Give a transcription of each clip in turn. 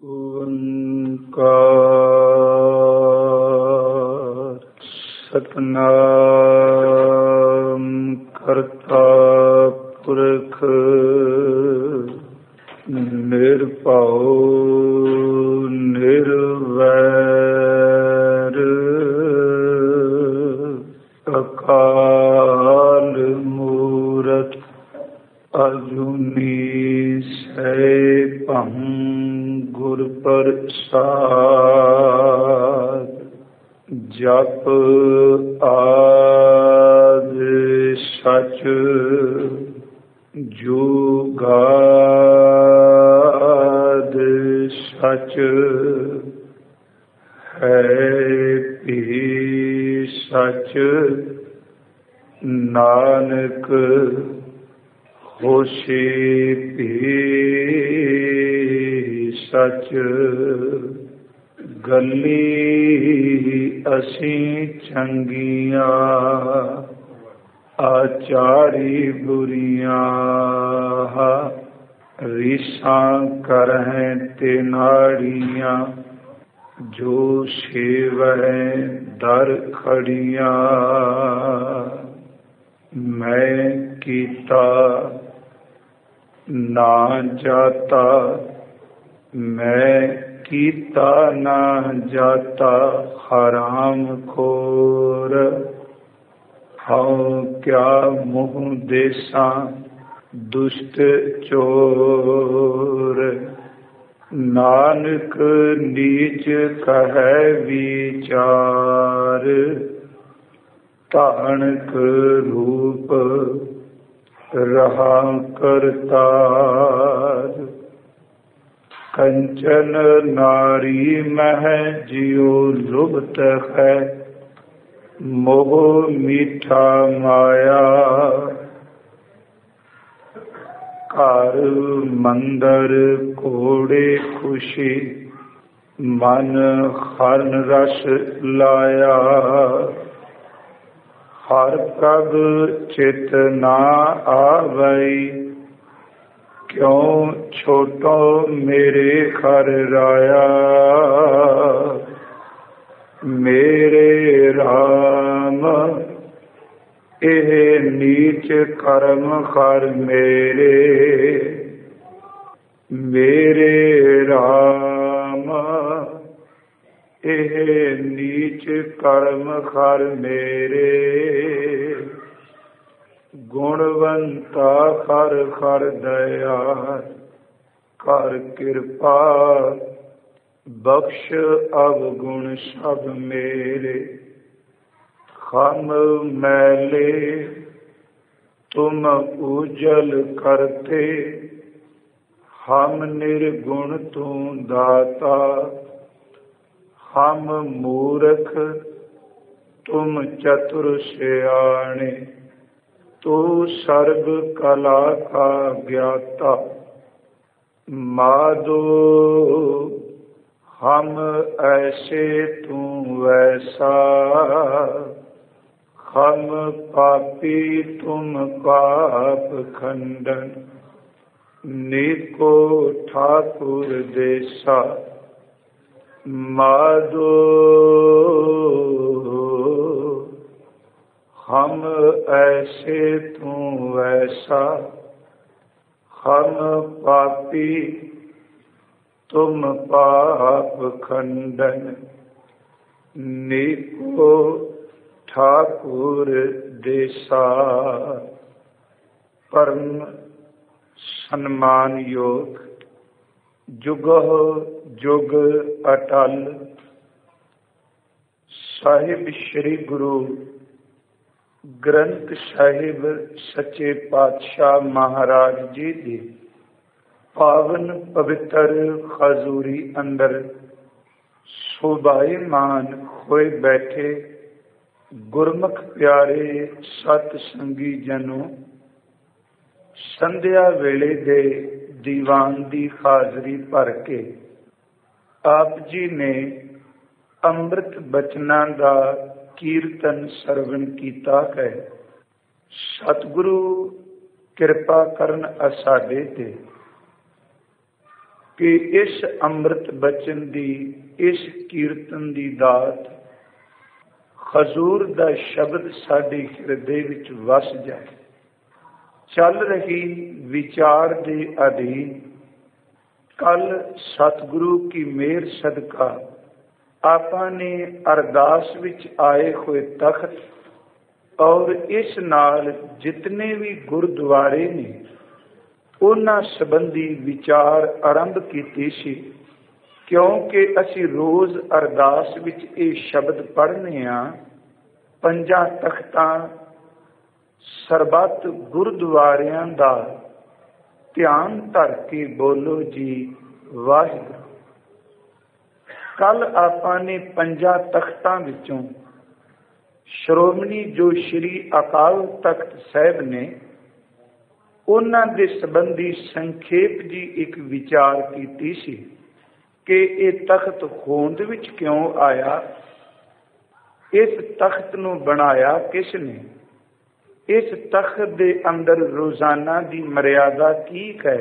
ओंकार सतनाम करता पुरख निर्भउ निर्वैर अकाल मूरत अजूनी सैभं गुर प्रसाद। जप आद सच जुगाद सच है भी सच नानक होशी भी सच। गली असीं चंगियां आचारी बुरियां रीसां करहें ते नाड़ियां जो सेवै दर खड़ियां। मैं कीता ना जाता मैं कीता ना जाता हराम खोर। हाँ क्या मुँह देसां दुष्ट चोर। नानक नीच कहे विचार तानक रूप रहा करतार। कंचन नारी मह जियो लुभत है मोह मीठा माया। घर मंदर घोड़े खुशी मन हरन रस लाया। हर प्रभ चित ना आवई क्यों छोटो मेरे घर राया। मेरे राम एह नीच कर्म कर मेरे। मेरे राम एह नीच कर्म कर मेरे। गुणवंता कर कर दया कर कृपा बख्श अवगुण सब मेरे। हम मैले तुम उजल करते हम निर्गुण तू दाता। हम मूर्ख तुम चतुर सियाणे तू सर्व कला का ज्ञाता। माधो हम ऐसे तू वैसा हम पापी तुम पाप खंडन। नीको ठाकुर देसा माधो हम ऐसे तू वैसा हम पापी तुम पाप खंडन। नीको ठाकुर देसा। परम सन्मान योग जुगो जुग अटल साहिब श्री गुरु ग्रंथ साहिब सच्चे पातशाह महाराज जी दी पावन पवित्र खजूरी अंदर शोभायमान होए बैठे गुरमुख प्यारे सत संगी जनों। संध्या वेले दे दीवान दी हाजरी भर के आप जी ने ਅੰਮ੍ਰਿਤ ਬਚਨਾਂ ਦਾ ਕੀਰਤਨ ਸਰਵਣ ਕੀਤਾ ਹੈ। ਸਤਿਗੁਰੂ ਕਿਰਪਾ ਕਰਨ ਸਾਡੇ ਤੇ। कि इस ਅੰਮ੍ਰਿਤ ਬਚਨ ਦੀ, इस ਕੀਰਤਨ ਦੀ ਦਾਤ ਹਜ਼ੂਰ ਦਾ ਸ਼ਬਦ ਸਾਡੇ ਹਿਰਦੇ ਵਿੱਚ ਵਸ ਜਾਏ। ਚੱਲ ਰਹੀ ਵਿਚਾਰ ਦੇ ਅਧੀਨ ਕੱਲ ਸਤਿਗੁਰੂ ਕੀ ਮਿਹਰ ਸਦਕਾ ਆਪਾਂ ਨੇ ਅਰਦਾਸ ਵਿੱਚ ਆਏ ਹੋਏ ਤਖਤ ਔਰ ਇਸ ਨਾਲ ਜਿਤਨੇ ਵੀ ਗੁਰਦੁਆਰੇ ਨੇ ਉਹਨਾਂ ਸੰਬੰਧੀ ਵਿਚਾਰ ਆਰੰਭ ਕੀਤੀ ਸੀ, ਕਿਉਂਕਿ ਅਸੀਂ ਰੋਜ਼ ਅਰਦਾਸ ਵਿੱਚ ਇਹ ਸ਼ਬਦ ਪੜ੍ਹਨੇ ਆ, ਪੰਜਾਂ ਤਖਤਾਂ ਸਰਬੱਤ ਗੁਰਦੁਆਰਿਆਂ ਦਾ ਧਿਆਨ ਧਰ ਕੇ ਬੋਲੋ ਜੀ ਵਾਹਿਗੁਰੂ। ਕੱਲ ਆਪਾਂ ਨੇ ਪੰਜਾਂ ਤਖਤਾਂ ਵਿੱਚੋਂ ਸ਼੍ਰੋਮਣੀ ਜੋ ਸ਼੍ਰੀ ਅਕਾਲ ਤਖਤ ਸਾਹਿਬ ਨੇ ਉਹਨਾਂ ਦੇ ਸੰਬੰਧੀ ਸੰਖੇਪ ਜੀ ਇੱਕ ਵਿਚਾਰ ਕੀਤੀ ਸੀ ਕਿ ਇਹ ਤਖਤ ਹੋਂਦ ਵਿੱਚ ਕਿਉਂ ਆਇਆ, ਇਸ ਤਖਤ ਨੂੰ ਬਣਾਇਆ ਕਿਸ ਨੇ, ਇਸ ਤਖਤ ਦੇ ਅੰਦਰ ਰੋਜ਼ਾਨਾ ਦੀ ਮਰਿਆਦਾ ਕੀ ਹੈ।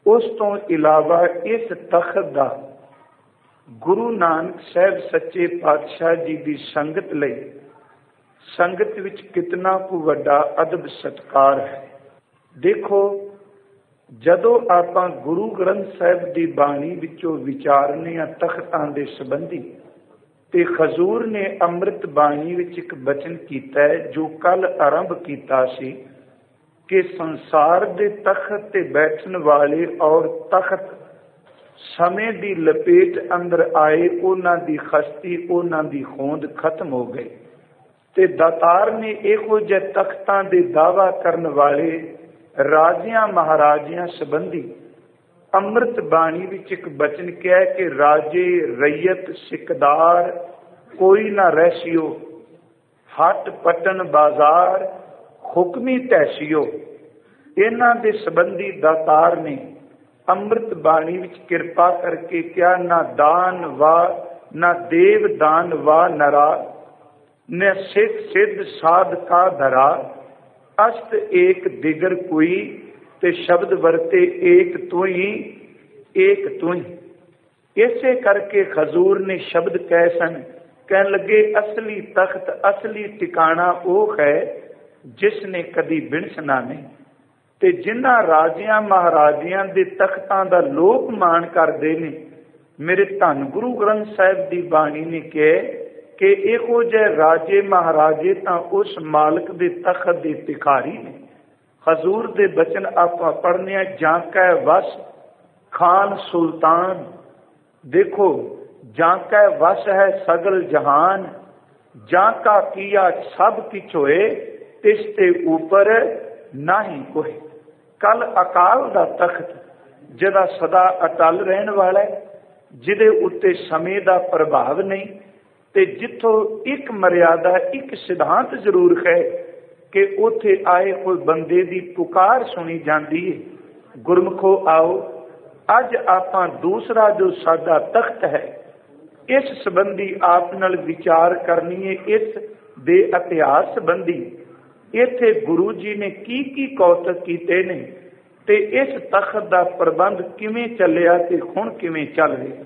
ਉਸ ਤੋਂ ਇਲਾਵਾ ਇਸ ਤਖਤ ਦਾ ਗੁਰੂ ਨਾਨਕ ਸਾਹਿਬ ਸੱਚੇ ਪਾਤਸ਼ਾਹ ਜੀ ਦੀ ਸੰਗਤ ਲਈ ਸੰਗਤ ਵਿੱਚ ਕਿਤਨਾ ਕੁ ਵੱਡਾ ਅਦਬ ਸਤਿਕਾਰ ਹੈ। ਦੇਖੋ, ਜਦੋਂ ਆਪਾਂ ਗੁਰੂ ਗ੍ਰੰਥ ਸਾਹਿਬ ਦੀ ਬਾਣੀ ਵਿੱਚੋਂ ਵਿਚਾਰਨੇ ਆ ਤਖਤਾਂ ਦੇ ਸੰਬੰਧੀ, ਤੇ ਹਜ਼ੂਰ ਨੇ ਅੰਮ੍ਰਿਤ ਬਾਣੀ ਵਿੱਚ ਇੱਕ ਬਚਨ ਕੀਤਾ ਹੈ ਜੋ ਕੱਲ ਆਰੰਭ ਕੀਤਾ ਸੀ ਕਿ ਸੰਸਾਰ ਦੇ ਤਖਤ ਤੇ ਬੈਠਣ ਵਾਲੇ ਔਰ ਤਖਤ ਸਮੇਂ ਦੀ ਲਪੇਟ ਅੰਦਰ ਆਏ, ਉਹਨਾਂ ਦੀ ਹਸਤੀ, ਉਹਨਾਂ ਦੀ ਹੋਂਦ ਖਤਮ ਹੋ ਗਈ। ਤੇ ਦਾਤਾਰ ਨੇ ਇਹੋ ਜਿਹੇ ਤਖਤਾਂ ਦੇ ਦਾਅਵਾ ਕਰਨ ਵਾਲੇ ਰਾਜਿਆਂ ਮਹਾਰਾਜਿਆਂ ਸੰਬੰਧੀ ਅੰਮ੍ਰਿਤ ਬਾਣੀ ਵਿੱਚ ਇੱਕ ਬਚਨ ਕਿਹਾ ਕਿ ਰਾਜੇ ਰਈਅਤ ਸਿਕਦਾਰ ਕੋਈ ਨਾ ਰਹਿਸਿਓ, ਹੱਟ ਪਟਨ ਬਾਜ਼ਾਰ ਹੁਕਮੀ ਤੈਸੀਓ। ਇਹਨਾਂ ਦੇ ਸੰਬੰਧੀ ਦਾਤਾਰ ਨੇ ਅੰਮ੍ਰਿਤ ਬਾਣੀ ਵਿੱਚ ਕਿਰਪਾ ਕਰਕੇ ਕਿਹਾ, ਨਾ ਦਾਨ ਵਾ ਨਾ ਦੇਵ ਦਾਨ ਵਾ ਨਰਾ, ਨ ਸਿੱਧ ਸਿੱਧ ਸਾਧ ਕਾ ਧਰਾ, ਅਸਤ ਏਕ ਦਿਗਰ ਕੋਈ, ਤੇ ਸ਼ਬਦ ਵਰਤੇ ਏਕ ਤੂੰ ਹੀ, ਏਕ ਤੂੰ ਹੀ। ਇਸੇ ਕਰਕੇ ਹਜ਼ੂਰ ਨੇ ਸ਼ਬਦ ਕਹੇ ਸਨ, ਕਹਿਣ ਲੱਗੇ ਅਸਲੀ ਤਖਤ ਅਸਲੀ ਟਿਕਾਣਾ ਉਹ ਹੈ ਜਿਸ ਨੇ ਕਦੀ ਬਿਨਸਣਾ ਨਹੀਂ। ਤੇ ਜਿਨ੍ਹਾਂ ਰਾਜਿਆਂ ਮਹਾਰਾਜਿਆਂ ਦੇ ਤਖਤਾਂ ਦਾ ਲੋਕ ਮਾਣ ਕਰਦੇ ਨੇ, ਮੇਰੇ ਧੰਨ ਗੁਰੂ ਗ੍ਰੰਥ ਸਾਹਿਬ ਦੀ ਬਾਣੀ ਨੇ ਕਿਹਾ ਕਿ ਇਹੋ ਜਿਹੇ ਰਾਜੇ ਮਹਾਰਾਜੇ ਤਾਂ ਉਸ ਮਾਲਕ ਦੇ ਤਖਤ ਦੇ ਭਿਖਾਰੀ ਨੇ। ਹਜ਼ੂਰ ਦੇ ਬਚਨ ਆਪਾਂ ਪੜ੍ਹਨੇ ਆ, ਜਾਂ ਕੈ ਵਸ ਖਾਨ ਸੁਲਤਾਨ, ਦੇਖੋ ਜਾਂ ਕੈ ਵਸ ਹੈ ਸਗਲ ਜਹਾਨ, ਜਾਂ ਕਾ ਕੀਆ ਸਭ ਕਿਛ ਹੋਏ, ਤਿਸ ਤੇ ਉੱਪਰ ਨਾਹੀ ਕੋਈ। ਕੱਲ ਅਕਾਲ ਦਾ ਤਖਤ ਜਿਹਦਾ ਸਦਾ ਅਟਲ ਰਹਿਣ ਵਾਲਾ ਹੈ, ਜਿਹਦੇ ਉੱਤੇ ਸਮੇਂ ਦਾ ਪ੍ਰਭਾਵ ਨਹੀਂ, ਤੇ ਜਿੱਥੋਂ ਇੱਕ ਮਰਿਆਦਾ ਇੱਕ ਸਿਧਾਂਤ ਜ਼ਰੂਰ ਹੈ ਕਿ ਉੱਥੇ ਆਏ ਕੋਈ ਬੰਦੇ ਦੀ ਪੁਕਾਰ ਸੁਣੀ ਜਾਂਦੀ ਹੈ, ਗੁਰਮੁਖੋ ਆਓ। ਅੱਜ ਆਪਾਂ ਦੂਸਰਾ ਜੋ ਸਾਡਾ ਤਖਤ ਹੈ ਇਸ ਸੰਬੰਧੀ ਆਪ ਨਾਲ ਵਿਚਾਰ ਕਰਨੀ ਹੈ, ਇਸ ਦੇ ਇਤਿਹਾਸ ਸੰਬੰਧੀ। ਇੱਥੇ ਗੁਰੂ ਜੀ ਨੇ ਕੀ ਕੀ ਕੌਤਕ ਕੀਤੇ ਨੇ ਤੇ ਇਸ ਤਖਤ ਦਾ ਪ੍ਰਬੰਧ ਕਿਵੇਂ ਚੱਲਿਆ ਤੇ ਹੁਣ ਕਿਵੇਂ ਚੱਲ ਰਿਹਾ,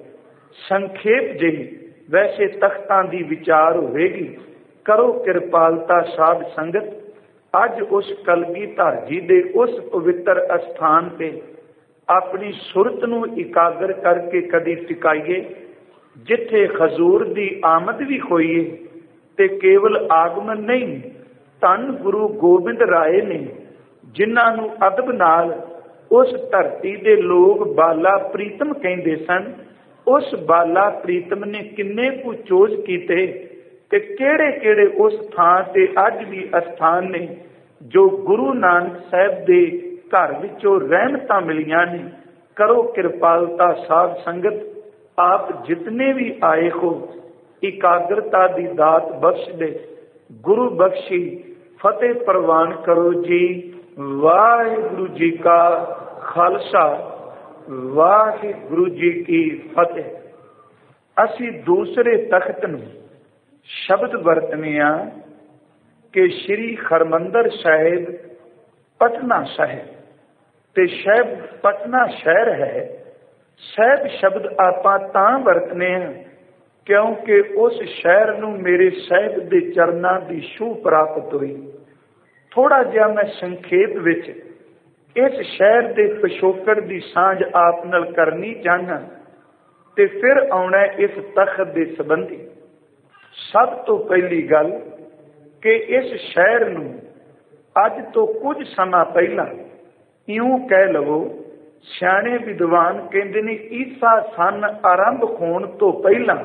ਸੰਖੇਪ ਜਿਹੀ ਵੈਸੇ ਤਖਤਾਂ ਦੀ ਵਿਚਾਰ ਹੋਵੇਗੀ। ਕਰੋ ਕਿਰਪਾਲਤਾ ਸਾਧ ਸੰਗਤ, ਅੱਜ ਉਸ ਕਲਗੀਧਰ ਜੀ ਦੇ ਉਸ ਪਵਿੱਤਰ ਅਸਥਾਨ ਤੇ ਆਪਣੀ ਸੁਰਤ ਨੂੰ ਇਕਾਗਰ ਕਰਕੇ ਕਦੀ ਟਿਕਾਈਏ, ਜਿੱਥੇ ਹਜ਼ੂਰ ਦੀ ਆਮਦ ਵੀ ਹੋਈ ਹੈ ਤੇ ਕੇਵਲ ਆਗਮਨ ਨਹੀਂ, ਧੰਨ ਗੁਰੂ ਗੋਬਿੰਦ ਰਾਏ ਨੇ ਜਿਨ੍ਹਾਂ ਨੂੰ ਅਦਬ ਨਾਲ ਉਸ ਧਰਤੀ ਦੇ ਲੋਕ ਬਾਲਾ ਪ੍ਰੀਤਮ ਕਹਿੰਦੇ ਸਨ, ਉਸ ਬਾਲਾ ਪ੍ਰੀਤਮ ਨੇ ਕਿੰਨੇ ਕੁ ਚੋਜ ਕੀਤੇ ਤੇ ਕਿਹੜੇ ਕਿਹੜੇ ਉਸ ਥਾਂ ਤੇ ਅੱਜ ਵੀ ਅਸਥਾਨ ਨੇ ਜੋ ਗੁਰੂ ਨਾਨਕ ਸਾਹਿਬ ਦੇ ਘਰ ਵਿੱਚੋਂ ਰਹਿਮਤਾਂ ਮਿਲੀਆਂ ਨੇ। ਕਰੋ ਕਿਰਪਾਲਤਾ ਸਾਧ ਸੰਗਤ, ਆਪ ਜਿਤਨੇ ਵੀ ਆਏ ਹੋ ਇਕਾਗਰਤਾ ਦੀ ਦਾਤ ਬਖਸ਼ ਦੇ, ਗੁਰੂ ਬਖਸ਼ੀ ਫਤਿਹ ਪ੍ਰਵਾਨ ਕਰੋ ਜੀ। ਵਾਹਿਗੁਰੂ ਜੀ ਕਾ ਖਾਲਸਾ, ਵਾਹਿਗੁਰੂ ਜੀ ਕੀ ਫਤਿਹ। ਅਸੀਂ ਦੂਸਰੇ ਤਖਤ ਨੂੰ ਸ਼ਬਦ ਵਰਤਨੇ ਆ ਕਿ ਸ਼੍ਰੀ ਹਰਿਮੰਦਰ ਸਾਹਿਬ ਪਟਨਾ ਸਾਹਿਬ, ਤੇ ਸ਼ਹਿਬ ਪਟਨਾ ਸ਼ਹਿਰ ਹੈ ਸਾਹਿਬ ਸ਼ਬਦ ਆਪਾਂ ਤਾਂ ਵਰਤਨੇ ਆ ਕਿਉਂਕਿ ਉਸ ਸ਼ਹਿਰ ਨੂੰ ਮੇਰੇ ਸਾਹਿਬ ਦੇ ਚਰਨਾਂ ਦੀ ਛੂਹ ਪ੍ਰਾਪਤ ਹੋਈ। ਥੋੜਾ ਜਿਹਾ ਮੈਂ ਸੰਖੇਪ ਵਿੱਚ ਇਸ ਸ਼ਹਿਰ ਦੇ ਪਿਛੋਕੜ ਦੀ ਸਾਂਝ ਆਪ ਨਾਲ ਕਰਨੀ ਚਾਹਨਾ ਤੇ ਫਿਰ ਆਉਣਾ ਇਸ ਤਖਤ ਦੇ ਸੰਬੰਧੀ। ਸਭ ਤੋਂ ਪਹਿਲੀ ਗੱਲ ਕਿ ਇਸ ਸ਼ਹਿਰ ਨੂੰ ਅੱਜ ਤੋਂ ਕੁਝ ਸਮਾਂ ਪਹਿਲਾਂ ਇਉਂ ਕਹਿ ਲਵੋ, ਸਿਆਣੇ ਵਿਦਵਾਨ ਕਹਿੰਦੇ ਨੇ ਈਸਾ ਸਨ ਆਰੰਭ ਹੋਣ ਤੋਂ ਪਹਿਲਾਂ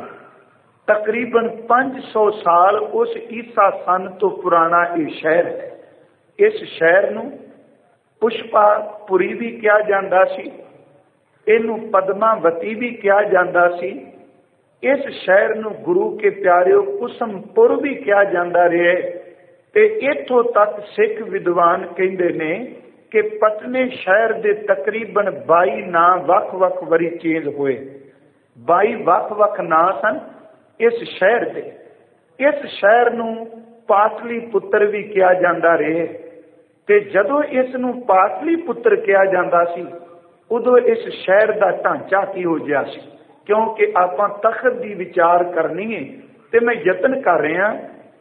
ਤਕਰੀਬਨ 500 ਸਾਲ ਉਸ ਈਸਾ ਸਨ ਤੋਂ ਪੁਰਾਣਾ ਇਹ ਸ਼ਹਿਰ ਹੈ। ਇਸ ਸ਼ਹਿਰ ਨੂੰ ਪੁਸ਼ਪਾਪੁਰੀ ਵੀ ਕਿਹਾ ਜਾਂਦਾ ਸੀ, ਇਹਨੂੰ ਪਦਮਾਵਤੀ ਵੀ ਕਿਹਾ ਜਾਂਦਾ ਸੀ। ਇਸ ਸ਼ਹਿਰ ਨੂੰ ਗੁਰੂ ਕੇ ਪਿਆਰਿਓ ਕੁਸਮਪੁਰ ਵੀ ਕਿਹਾ ਜਾਂਦਾ ਰਿਹਾ ਤੇ ਇੱਥੋਂ ਤੱਕ ਸਿੱਖ ਵਿਦਵਾਨ ਕਹਿੰਦੇ ਨੇ ਕਿ ਪਟਨੇ ਸ਼ਹਿਰ ਦੇ ਤਕਰੀਬਨ 22 ਨਾਂ ਵੱਖ-ਵੱਖ ਵਾਰੀ ਚੇਂਜ ਹੋਏ। 22 ਵੱਖ-ਵੱਖ ਨਾਂ ਸਨ ਇਸ ਸ਼ਹਿਰ ਦੇ। ਇਸ ਸ਼ਹਿਰ ਨੂੰ ਪਾਟਲੀ ਪੁੱਤਰ ਵੀ ਕਿਹਾ ਜਾਂਦਾ ਰਿਹਾ ਤੇ ਜਦੋਂ ਇਸ ਨੂੰ ਪਾਟਲੀ ਪੁੱਤਰ ਕਿਹਾ ਜਾਂਦਾ ਸੀ ਉਦੋਂ ਇਸ ਸ਼ਹਿਰ ਦਾ ਢਾਂਚਾ ਕੀ ਹੋ ਗਿਆ ਸੀ। ਕਿਉਂਕਿ ਆਪਾਂ ਤਖਤ ਦੀ ਵਿਚਾਰ ਕਰਨੀ ਹੈ ਤੇ ਮੈਂ ਯਤਨ ਕਰ ਰਿਹਾ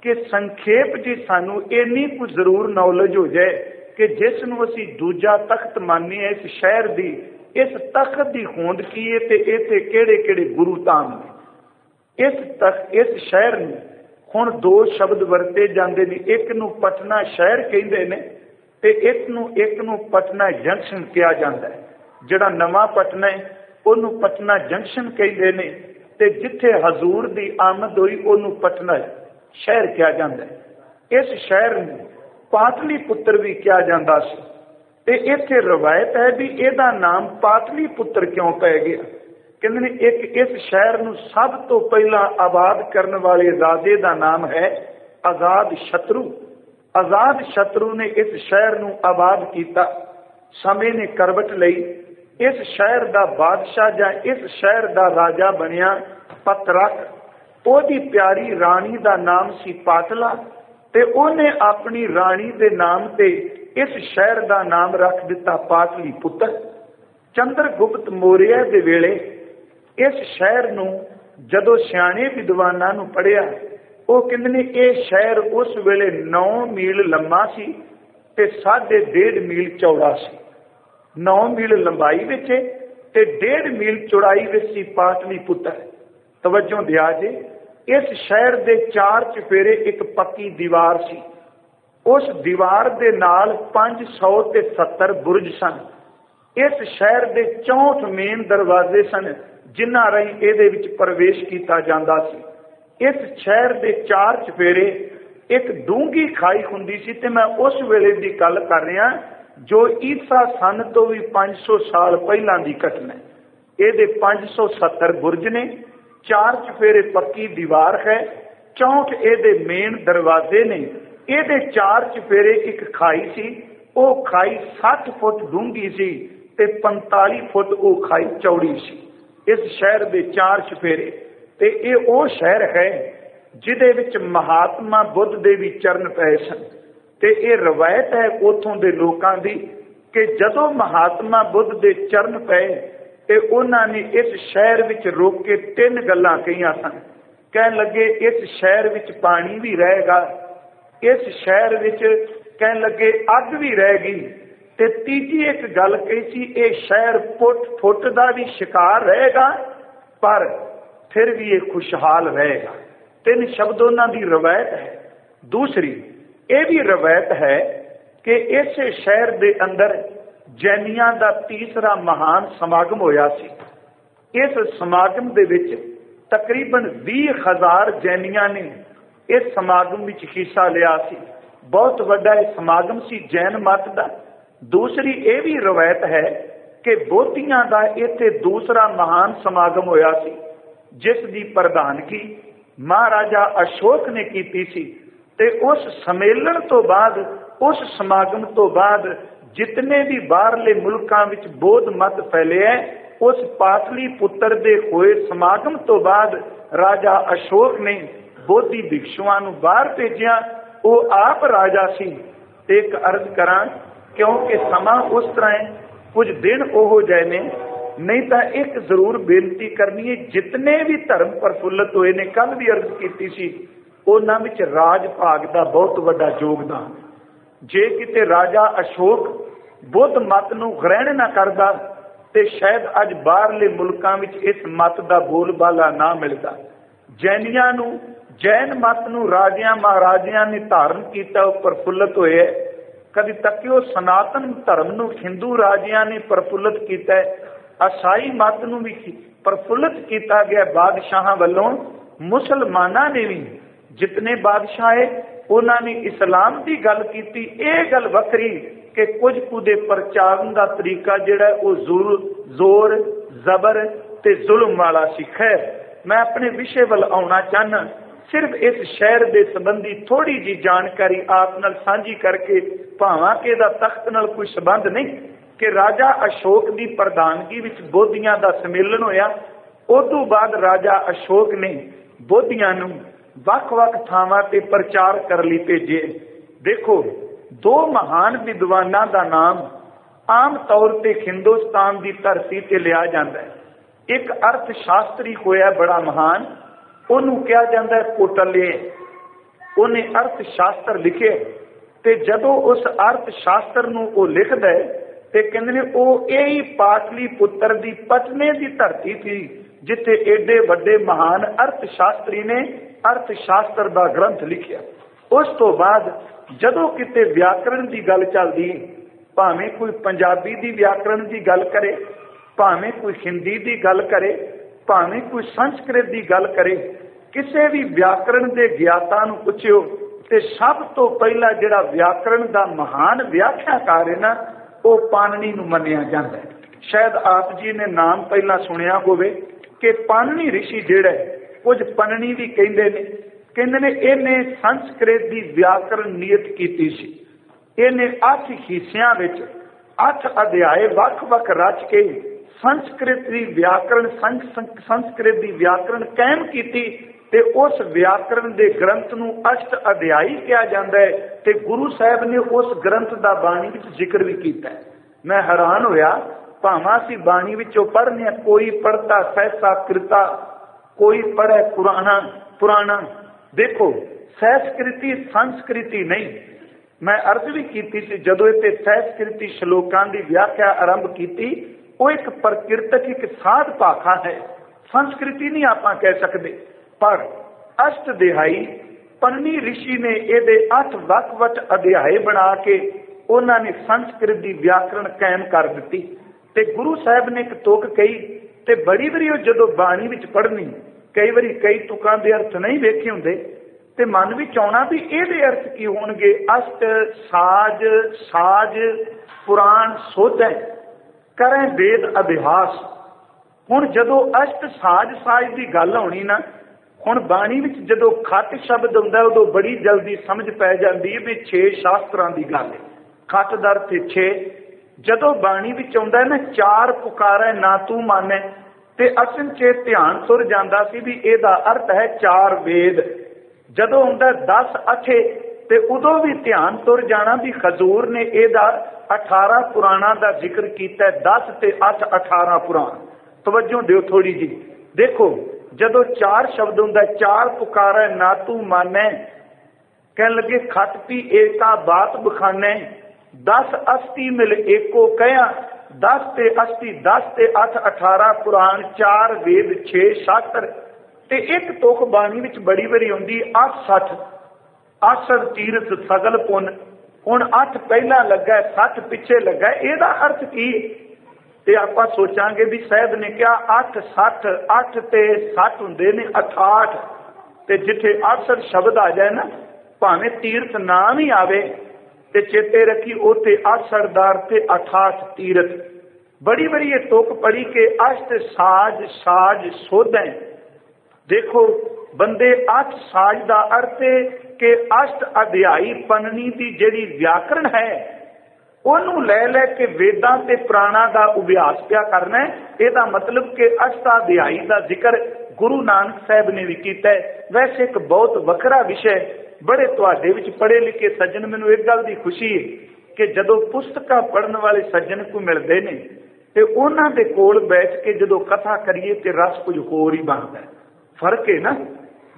ਕਿ ਸੰਖੇਪ ਜੀ ਸਾਨੂੰ ਇੰਨੀ ਕੁ ਜ਼ਰੂਰ ਨੌਲੇਜ ਹੋ ਜਾਏ ਕਿ ਜਿਸ ਨੂੰ ਅਸੀਂ ਦੂਜਾ ਤਖਤ ਮੰਨਦੇ ਇਸ ਸ਼ਹਿਰ ਦੀ, ਇਸ ਤਖਤ ਦੀ ਹੋਂਦ ਕੀ ਹੈ ਤੇ ਇੱਥੇ ਕਿਹੜੇ ਕਿਹੜੇ ਗੁਰੂ ਧਾਮ ਨੇ। ਇਸ ਸ਼ਹਿਰ ਨੂੰ ਹੁਣ ਦੋ ਸ਼ਬਦ ਵਰਤੇ ਜਾਂਦੇ ਨੇ, ਇੱਕ ਨੂੰ ਪਟਨਾ ਸ਼ਹਿਰ ਕਹਿੰਦੇ ਨੇ ਤੇ ਇੱਕ ਨੂੰ ਪਟਨਾ ਜੰਕਸ਼ਨ ਕਿਹਾ ਜਾਂਦਾ ਹੈ। ਜਿਹੜਾ ਨਵਾਂ ਪਟਨਾ ਹੈ ਉਹਨੂੰ ਪਟਨਾ ਜੰਕਸ਼ਨ ਕਹਿੰਦੇ ਨੇ ਤੇ ਜਿੱਥੇ ਹਜ਼ੂਰ ਦੀ ਆਮਦ ਹੋਈ ਉਹਨੂੰ ਪਟਨਾ ਸ਼ਹਿਰ ਕਿਹਾ ਜਾਂਦਾ ਹੈ। ਇਸ ਸ਼ਹਿਰ ਨੂੰ ਪਾਟਲੀ ਪੁੱਤਰ ਵੀ ਕਿਹਾ ਜਾਂਦਾ ਸੀ ਤੇ ਇੱਥੇ ਰਵਾਇਤ ਹੈ ਵੀ ਇਹਦਾ ਨਾਮ ਪਾਟਲੀ ਪੁੱਤਰ ਕਿਉਂ ਪੈ ਗਿਆ। ਕਹਿੰਦੇ ਨੇ ਇੱਕ ਇਸ ਸ਼ਹਿਰ ਨੂੰ ਸਭ ਤੋਂ ਪਹਿਲਾਂ ਆਬਾਦ ਕਰਨ ਵਾਲੇ ਰਾਜੇ ਦਾ ਨਾਮ ਹੈ ਆਜ਼ਾਦ ਸ਼ਤਰੂ। ਆਜ਼ਾਦ ਸ਼ਤਰੂ ਨੇ ਇਸ ਸ਼ਹਿਰ ਨੂੰ ਆਬਾਦ ਕੀਤਾ। ਸਮੇਂ ਨੇ ਕਰਵਟ ਲਈ। ਇਸ ਸ਼ਹਿਰ ਦਾ ਬਾਦਸ਼ਾਹ ਜਾਂ ਇਸ ਸ਼ਹਿਰ ਦਾ ਰਾਜਾ ਬਣਿਆ ਪਤਰਕ। ਉਹਦੀ ਪਿਆਰੀ ਰਾਣੀ ਦਾ ਨਾਮ ਸੀ ਪਾਟਲਾ ਤੇ ਉਹਨੇ ਆਪਣੀ ਰਾਣੀ ਦੇ ਨਾਮ ਤੇ ਇਸ ਸ਼ਹਿਰ ਦਾ ਨਾਮ ਰੱਖ ਦਿੱਤਾ ਪਾਟਲੀ ਪੁੱਤਰ। ਚੰਦਰਗੁਪਤ ਮੌਰਿਆ ਦੇ ਵੇਲੇ ਇਸ ਸ਼ਹਿਰ ਨੂੰ ਜਦੋਂ ਸਿਆਣੇ ਵਿਦਵਾਨਾਂ ਨੂੰ ਪੜ੍ਹਿਆ ਉਹ ਕਹਿੰਦੇ ਨੇ ਇਹ ਸ਼ਹਿਰ ਉਸ ਵੇਲੇ 9 ਮੀਲ ਲੰਮਾ ਸੀ ਤੇ 1.5 ਮੀਲ ਚੌੜਾ ਸੀ। 9 ਮੀਲ ਲੰਬਾਈ ਵਿੱਚ ਤੇ 1.5 ਮੀਲ ਚੌੜਾਈ ਵਿੱਚ ਸੀ ਪਾਟਲੀ ਪੁੱਤਰ। ਤਵੱਜੋ ਦਿਆ ਜੇ ਇਸ ਸ਼ਹਿਰ ਦੇ 4 ਚੁਫੇਰੇ ਇੱਕ ਪੱਕੀ ਦੀਵਾਰ ਸੀ। ਉਸ ਦੀਵਾਰ ਦੇ ਨਾਲ 570 ਬੁਰਜ ਸਨ। ਇਸ ਸ਼ਹਿਰ ਦੇ 64 ਮੇਨ ਦਰਵਾਜ਼ੇ ਸਨ ਜਿਨ੍ਹਾਂ ਰਾਹੀਂ ਇਹਦੇ ਵਿੱਚ ਪ੍ਰਵੇਸ਼ ਕੀਤਾ ਜਾਂਦਾ ਸੀ। ਇਸ ਸ਼ਹਿਰ ਦੇ 4 ਚੁਫੇਰੇ ਇੱਕ ਡੂੰਘੀ ਖਾਈ ਹੁੰਦੀ ਸੀ ਤੇ ਮੈਂ ਉਸ ਵੇਲੇ ਦੀ ਗੱਲ ਕਰ ਰਿਹਾ ਜੋ ਈਸਾ ਸਨ ਤੋਂ ਵੀ 500 ਸਾਲ ਪਹਿਲਾਂ ਦੀ ਘਟਨਾ ਹੈ। ਇਹਦੇ 570 ਬੁਰਜ ਨੇ, 4 ਚੁਫੇਰੇ ਪੱਕੀ ਦੀਵਾਰ ਹੈ, 64 ਇਹਦੇ ਮੇਨ ਦਰਵਾਜ਼ੇ ਨੇ। ਇਹਦੇ 4 ਚੁਫੇਰੇ ਇੱਕ ਖਾਈ ਸੀ। ਉਹ ਖਾਈ 60 ਫੁੱਟ ਡੂੰਘੀ ਸੀ ਤੇ 45 ਫੁੱਟ ਉਹ ਖਾਈ ਚੌੜੀ ਸੀ। ਇਸ ਸ਼ਹਿਰ ਦੇ 4 ਚੁਫੇਰੇ ਤੇ ਇਹ ਉਹ ਸ਼ਹਿਰ ਹੈ ਜਿਹਦੇ ਵਿੱਚ ਮਹਾਤਮਾ ਬੁੱਧ ਦੇ ਵੀ ਚਰਨ ਪਏ ਸਨ। ਤੇ ਇਹ ਰਵਾਇਤ ਹੈ ਉਥੋਂ ਦੇ ਲੋਕਾਂ ਦੀ ਕਿ ਜਦੋਂ ਮਹਾਤਮਾ ਬੁੱਧ ਦੇ ਚਰਨ ਪਏ ਤੇ ਉਹਨਾਂ ਨੇ ਇਸ ਸ਼ਹਿਰ ਵਿੱਚ ਰੁਕ ਕੇ 3 ਗੱਲਾਂ ਕਹੀਆਂ ਸਨ। ਕਹਿਣ ਲੱਗੇ ਇਸ ਸ਼ਹਿਰ ਵਿੱਚ ਪਾਣੀ ਵੀ ਰਹੇਗਾ, ਇਸ ਸ਼ਹਿਰ ਵਿੱਚ ਕਹਿਣ ਲੱਗੇ ਅੱਗ ਵੀ ਰਹੇਗੀ ਤੇ ਤੀਜੀ ਇੱਕ ਗੱਲ ਕਹੀ ਸੀ ਇਹ ਸ਼ਹਿਰ ਫੁੱਟ ਦਾ ਵੀ ਸ਼ਿਕਾਰ ਰਹੇਗਾ ਪਰ ਫਿਰ ਵੀ ਇਹ ਖੁਸ਼ਹਾਲ ਰਹੇਗਾ। 3 ਸ਼ਬਦ ਉਹਨਾਂ ਦੀ ਰਵਾਇਤ ਹੈ। ਦੂਸਰੀ ਇਹ ਵੀ ਰਵਾਇਤ ਹੈ ਕਿ ਇਸੇ ਸ਼ਹਿਰ ਦੇ ਅੰਦਰ ਜੈਨੀਆਂ ਦਾ ਤੀਸਰਾ ਮਹਾਨ ਸਮਾਗਮ ਹੋਇਆ ਸੀ। ਇਸ ਸਮਾਗਮ ਦੇ ਵਿੱਚ ਤਕਰੀਬਨ 20,000 ਜੈਨੀਆਂ ਨੇ ਇਸ ਸਮਾਗਮ ਵਿੱਚ ਹਿੱਸਾ ਲਿਆ ਸੀ। ਬਹੁਤ ਵੱਡਾ ਇਹ ਸਮਾਗਮ ਸੀ ਜੈਨ ਮਤ ਦਾ। ਦੂਸਰੀ ਇਹ ਵੀ ਰਵਾਇਤ ਹੈ ਕਿ ਬੋਧੀਆਂ ਦਾ ਇੱਥੇ ਦੂਸਰਾ ਮਹਾਨ ਸਮਾਗਮ ਹੋਇਆ ਸੀ ਜਿਸ ਦੀ ਪ੍ਰਧਾਨਗੀ ਮਹਾਰਾਜਾ ਅਸ਼ੋਕ ਨੇ ਕੀਤੀ ਸੀ ਤੇ ਉਸ ਸੰਮੇਲਨ ਤੋਂ ਬਾਅਦ, ਉਸ ਸਮਾਗਮ ਤੋਂ ਬਾਅਦ ਜਿਤਨੇ ਵੀ ਬਾਹਰਲੇ ਮੁਲਕਾਂ ਵਿੱਚ ਬੋਧ ਮਤ ਫੈਲਿਆ ਉਸ ਪਾਟਲੀ ਪੁੱਤਰ ਦੇ ਹੋਏ ਸਮਾਗਮ ਤੋਂ ਬਾਅਦ ਰਾਜਾ ਅਸ਼ੋਕ ਨੇ ਬੋਧੀ ਭਿਕਸ਼ੂਆਂ ਨੂੰ ਬਾਹਰ ਭੇਜਿਆ। ਉਹ ਆਪ ਰਾਜਾ ਸੀ। ਤੇ ਇੱਕ ਅਰਜ਼ ਕਰਾਂ ਕਿਉਂਕਿ ਸਮਾਂ ਉਸ ਤਰ੍ਹਾਂ ਹੈ, ਕੁਝ ਦਿਨ ਉਹੋ ਜਿਹੇ ਨੇ नहीं तो एक जरूर बेनती करनी है, जितने भी धर्म प्रफुल्लित हुए ने, कल भी अर्ज की सी, उन्हां विच राज भाग का बहुत बड़ा योगदान। जे किते राजा अशोक बुद्ध मत नूं ग्रहण ना करदा ते शायद अज बाहरले मुल्कां विच इस मत का बोलबाला ना मिलता। जैनियां नूं, जैन मत नूं राजियां महाराजियां ने धारण किया, प्रफुल्लित होए। कभी तकियो सनातन धर्म नूं हिंदू राजियां ने प्रफुल्लित किया, ईसाई मत नूं भी प्रफुल्लित किया गया बादशाहां वल्लों। मुसलमानां ने भी जितने बादशाह है उन्होंने इस्लाम की गल की। यह गल वखरी कि कुछ कुदे प्रचारण का तरीका जिहड़ा वो जोर जबर ते जुल्म वाला सी। खैर, मैं अपने विषय वाल आउणा चाहना, सिर्फ इस शहर के संबंधी थोड़ी जी जानकारी आप नाल साझी करके, भावां कि इहदा तख्त नाल कोई संबंध नहीं, कि राजा अशोक की प्रधानगी विच बोधियां का सम्मेलन होया। उदों बाद राजा अशोक ने बोधियां नूं वख-वख थावां ते प्रचार कर लई भेजे। देखो, दो महान विद्वानां दा नाम आम तौर ते हिंदुस्तान की धरती ते लिया जाता है। एक अर्थ शास्त्री होया बड़ा महान, उन्होंने कहा जाता है कोटले। उन्हें अर्थ शास्त्र लिखे, ते जदों उस अर्थ शास्त्र नूं वो लिखदा है ते कहंदे ने वो यही पाटली पुत्र की पटने की धरती थी जिथे एडे वड्डे महान अर्थ शास्त्री ने अर्थ शास्त्र का ग्रंथ लिखिया। उस तो बाद जदों किते व्याकरण की गल चलदी, भावें कोई पंजाबी की व्याकरण की गल करे, भावें कोई हिंदी की गल करे, भावें कोई संस्कृत की गल करे, किसी भी व्याकरण के ज्ञाता नूं पुछियो ते सब तो पहला जिहड़ा व्याकरण का महान व्याख्याकार है ना, वो पाणिनी नूं मन्निया जाता है। शायद आप जी ने नाम पहला सुनिया होवे कि पाणिनी ऋषि जिहड़ा कुछ पणनी भी कहंदे ने, इन्हें संस्कृत की व्याकरण नियत की सी। इन्हें 8 हिस्सियां विच 8 अध्याय वख-वख रच के संस्कृत की व्याकरण संस्कृत की व्याकरण कायम की, ते उस व्याकरण के ग्रंथ नूं अष्ट अध्यायी कहा जाता है। ते गुरु साहब ने उस ग्रंथ का बाणी विच जिक्र भी किया। मैं हैरान होया, भावां असीं बाणी विचों पढ़ने, कोई पढ़ता सहसा कृता, कोई पढ़े पुराना। देखो, संस्कृति संस्कृति नहीं। मैं अर्ज भी की थी, जदों इत्थे संस्कृति श्लोकां की व्याख्या आरंभ की, वो एक प्रकृतक एक साध भाखा है, संस्कृति नहीं आपां कह सकते। पर अष्टअध्यायी पन्नी ऋषि ने ये 8 वख-वख अध्याय बना के उन्होंने संस्कृत की व्याकरण कायम कर दी। ते गुरु साहब ने एक तुक कही, ते बड़ी बारी जदों बाणी विच पढ़नी, कई बारी कई तुकां दे अर्थ नहीं वेखे हुंदे, ते मन विच आउणा भी इहदे अर्थ की होणगे। अष्ट साज साज पुराण सोधै करें वेद अभ्यास। हुण जदों अष्ट साज साज की गल आउणी ना, हुण बाणी विच जदों खट शब्द हुंदा उदों बड़ी जल्दी समझ पै जांदी है भी 6 शास्त्रां की गल है। खट दा अर्थ 6। जदों बाणी विच आउंदा ना 4 पुकारै ना तू मानै, ते असल च ध्यान तुर जांदा सी भी इहदा अर्थ है 4 वेद। जदों आउंदा 10 अठे, ते उदों भी ध्यान तुर जाना भी हजूर ने इहदा 18 पुराणा का जिक्र किया। 10 ते 8 18 पुराण। तवज्जो दिओ थोड़ी जी। देखो, जदों 4 शब्द हुंदा, 4 पुकारै ना तू मानै, कह लगे खट पी एका बात बखाने, 10 अस्थि मिल एको कया, 10 ते अस्थि 10 ते 8 18 पुराण, 4 वेद 6 शास्त्र। ते एक तुक बाणी विच बड़ी बारी आउंदी 8 60 तीरथ सगल पुन। हुण 8 पहला लगा, 60 पिछे लगा, इहदा अर्थ की? ते आपां सोचांगे भी साहब ने कहा 8 60, 8 ते 60 हुंदे ने 68, ते जिथे 68 शब्द आ जाए ना, भावें तीर्थ नाम ही आवे, ते चेते रखी उते 68 दार ते 68 तीर्थ। बड़ी बड़ी ये तुक पढ़ी के अष्ट साज साज सोधै। देखो, बंदे 8 साज का अर्थ है कि अष्ट अध्यायी पन्नी की जिहड़ी व्याकरण है ਉਹਨੂੰ ਲੈ ਕੇ वेदां ते पुराणा का अभ्यास पिया करना है। ਇਹਦਾ मतलब कि अष्टाध्यायी का जिक्र गुरु नानक साहब ने भी किया है। वैसे एक बहुत वखरा विषय, बड़े तुहाडे विच पढ़े लिखे सज्जन, मैनूं एक गल की खुशी है कि जदों पुस्तकां पढ़न वाले सज्जन को मिलते हैं ਤੇ ਉਹਨਾਂ ਦੇ ਕੋਲ ਬੈਠ ਕੇ ਜਦੋਂ ਕਥਾ ਕਰੀਏ ਤੇ ਰਸ ਕੁਝ ਹੋਰ ਹੀ ਬਣਦਾ। ਫਰਕ ਹੈ ਨਾ।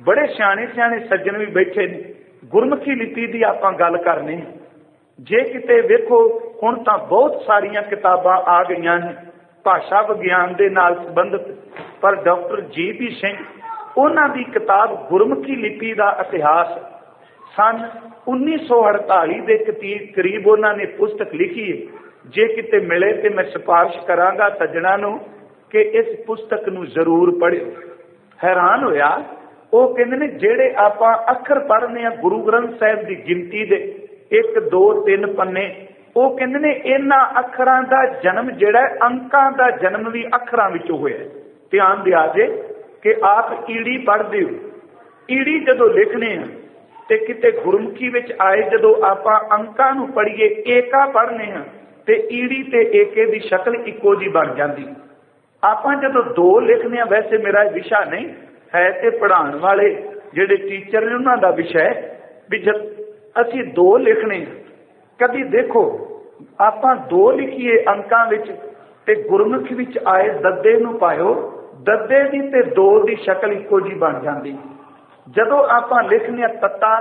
ਬੜੇ ਸਿਆਣੇ ਸਿਆਣੇ ਸੱਜਣ ਵੀ ਬੈਠੇ ਨੇ। ਗੁਰਮੁਖੀ ਲਿਪੀ ਦੀ ਆਪਾਂ ਗੱਲ ਕਰਨੀ। ਜੇ ਕਿਤੇ ਵੇਖੋ ਹੁਣ ਤਾਂ ਬਹੁਤ ਸਾਰੀਆਂ ਕਿਤਾਬਾਂ ਆ ਗਈਆਂ ਨੇ ਭਾਸ਼ਾ ਵਿਗਿਆਨ ਦੇ ਨਾਲ ਸੰਬੰਧਿਤ, ਪਰ ਡਾਕਟਰ ਜੀ.ਪੀ. ਸਿੰਘ ਉਹਨਾਂ ਦੀ ਕਿਤਾਬ ਗੁਰਮੁਖੀ ਲਿਪੀ ਦਾ ਇਤਿਹਾਸ ਸਨ 1948 ਦੇ ਕਰੀਬ ਉਹਨਾਂ ਨੇ ਪੁਸਤਕ ਲਿਖੀ ਹੈ। ਜੇ ਕਿਤੇ ਮਿਲੇ ਤੇ ਮੈਂ ਸਿਫਾਰਿਸ਼ ਕਰਾਂਗਾ ਸੱਜਣਾ ਨੂੰ ਕਿ ਇਸ ਪੁਸਤਕ ਨੂੰ ਜ਼ਰੂਰ ਪੜ੍ਹਿਓ। ਹੈਰਾਨ ਹੋਇਆ। ਉਹ ਕਹਿੰਦੇ ਨੇ ਜਿਹੜੇ ਆਪਾਂ ਅੱਖਰ ਪੜ੍ਹਨੇ ਆ ਗੁਰੂ ਗ੍ਰੰਥ ਸਾਹਿਬ ਦੀ ਗਿਣਤੀ ਦੇ 1 2 3 ਪੰਨੇ, ਉਹ ਕਹਿੰਦੇ ਨੇ ਇਹਨਾਂ ਅੱਖਰਾਂ ਦਾ ਜਨਮ ਜਿਹੜਾ ਅੰਕਾਂ ਦਾ ਜਨਮ ਵੀ ਅੱਖਰਾਂ ਵਿੱਚੋਂ ਹੋਇਆ। ਧਿਆਨ ਦਿਆ ਜੇ ਕਿ ਆਪ ਈੜੀ ਪੜ੍ਹਦੇ ਹੋ। ਈੜੀ ਜਦੋਂ ਲਿਖਣੇ ਆ ਤੇ ਕਿਤੇ ਗੁਰਮੁਖੀ ਵਿੱਚ ਆਏ ਜਦੋਂ ਆਪਾਂ ਅੰਕਾਂ ਨੂੰ ਪੜ੍ਹੀਏ ਏਕਾ ਪੜ੍ਹਨੇ ਆ ਤੇ ਈੜੀ ਤੇ ਏਕੇ ਦੀ ਸ਼ਕਲ ਇੱਕੋ ਜੀ ਬਣ ਜਾਂਦੀ। ਆਪਾਂ ਜਦੋਂ 2 ਲਿਖਦੇ ਆ, ਵੈਸੇ ਮੇਰਾ ਵਿਸ਼ਾ ਨਹੀਂ ਹੈ ਤੇ ਪੜ੍ਹਾਉਣ ਵਾਲੇ ਜਿਹੜੇ ਟੀਚਰ ਨੇ ਉਹਨਾਂ ਦਾ ਵਿਸ਼ਾ ਵੀ ਜਦ ਅਸੀਂ 2 ਲਿਖਣੇ, ਕਦੀ ਦੇਖੋ ਆਪਾਂ 2 ਲਿਖੀਏ ਅੰਕਾਂ ਵਿੱਚ ਤੇ ਗੁਰਮੁਖੀ ਵਿੱਚ ਆਏ ਦੱਦੇ ਨੂੰ ਪਾਇਓ, ਦੱਦੇ ਦੀ ਤੇ 2 ਦੀ ਸ਼ਕਲ ਇੱਕੋ ਜੀ ਬਣ ਜਾਂਦੀ। ਜਦੋਂ ਆਪਾਂ ਲਿਖਦੇ ਆ ਤੱਤਾ,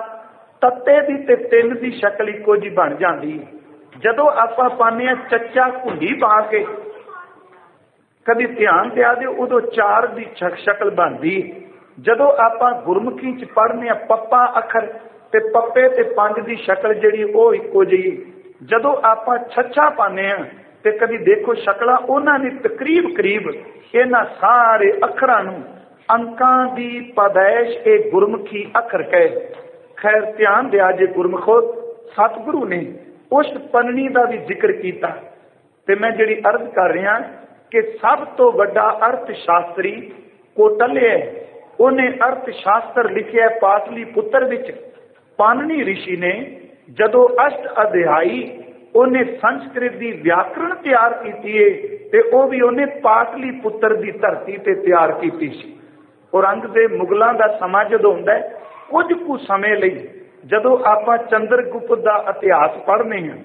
ਤੱਤੇ ਦੀ ਤੇ 3 ਦੀ ਸ਼ਕਲ ਇੱਕੋ ਜੀ ਬਣ ਜਾਂਦੀ। ਜਦੋਂ ਆਪਾਂ ਪਾਉਂਦੇ ਆ ਚੱਚਾ ਘੁੰਡੀ ਪਾ ਕੇ, ਕਦੀ ਧਿਆਨ ਦਿਆ ਦਿਓ, ਉਦੋਂ 4 ਦੀ ਸ਼ਕਲ ਬਣਦੀ। ਜਦੋਂ ਆਪਾਂ ਗੁਰਮੁਖੀ ਚ ਪੜ੍ਹਨੇ ਆ ਪੱਪਾ ਅੱਖਰ ਤੇ ਪੱਪੇ ਤੇ 5 ਦੀ ਸ਼ਕਲ ਜਿਹੜੀ ਉਹ ਇੱਕੋ ਜਿਹੀ। ਜਦੋਂ ਆਪਾਂ ਛੱਛਾ ਪਾਉਂਦੇ ਆ ਤੇ ਕਦੀ ਦੇਖੋ ਸ਼ਕਲਾਂ ਉਹਨਾਂ ਨੇ ਤਕਰੀਬ ਇਹਨਾਂ ਸਾਰੇ ਅੱਖਰਾਂ ਨੂੰ ਅੰਕਾਂ ਦੀ ਪੈਦਾਇਸ਼ ਇਹ ਗੁਰਮੁਖੀ ਅੱਖਰ ਕਹੇ। ਖੈਰ ਧਿਆਨ ਦਿਆ ਜੇ ਗੁਰਮੁਖੋ, ਸਤਿਗੁਰੂ ਨੇ ਉਸ ਪੰਨਣੀ ਦਾ ਵੀ ਜ਼ਿਕਰ ਕੀਤਾ ਤੇ ਮੈਂ ਜਿਹੜੀ ਅਰਜ਼ ਕਰ ਰਿਹਾ ਕਿ ਸਭ ਤੋਂ ਵੱਡਾ ਅਰਥ ਸ਼ਾਸਤਰੀ ਕੋਟਲੇ ਹੈ। ਉਹਨੇ ਅਰਥ ਸ਼ਾਸਤਰ ਲਿਖਿਆ ਪਾਟਲੀ ਪੁੱਤਰ ਵਿੱਚ। ਪਾਣਨੀ ਰਿਸ਼ੀ ਨੇ ਜਦੋਂ ਅਸ਼ਟ ਅਧਿਆਈ ਉਹਨੇ ਸੰਸਕ੍ਰਿਤ ਦੀ ਵਿਆਕਰਣ ਤਿਆਰ ਕੀਤੀ ਹੈ ਤੇ ਉਹ ਵੀ ਉਹਨੇ ਪਾਟਲੀ ਪੁੱਤਰ ਦੀ ਧਰਤੀ ਤੇ ਤਿਆਰ ਕੀਤੀ ਸੀ। ਔਰੰਗਜ਼ੇਬ ਮੁਗਲਾਂ ਦਾ ਸਮਾਂ ਜਦੋਂ ਹੁੰਦਾ ਹੈ, ਕੁਝ ਕੁ ਸਮੇਂ ਲਈ ਜਦੋਂ ਆਪਾਂ ਚੰਦਰਗੁਪਤ ਦਾ ਇਤਿਹਾਸ ਪੜ੍ਹਨੇ ਹਾਂ,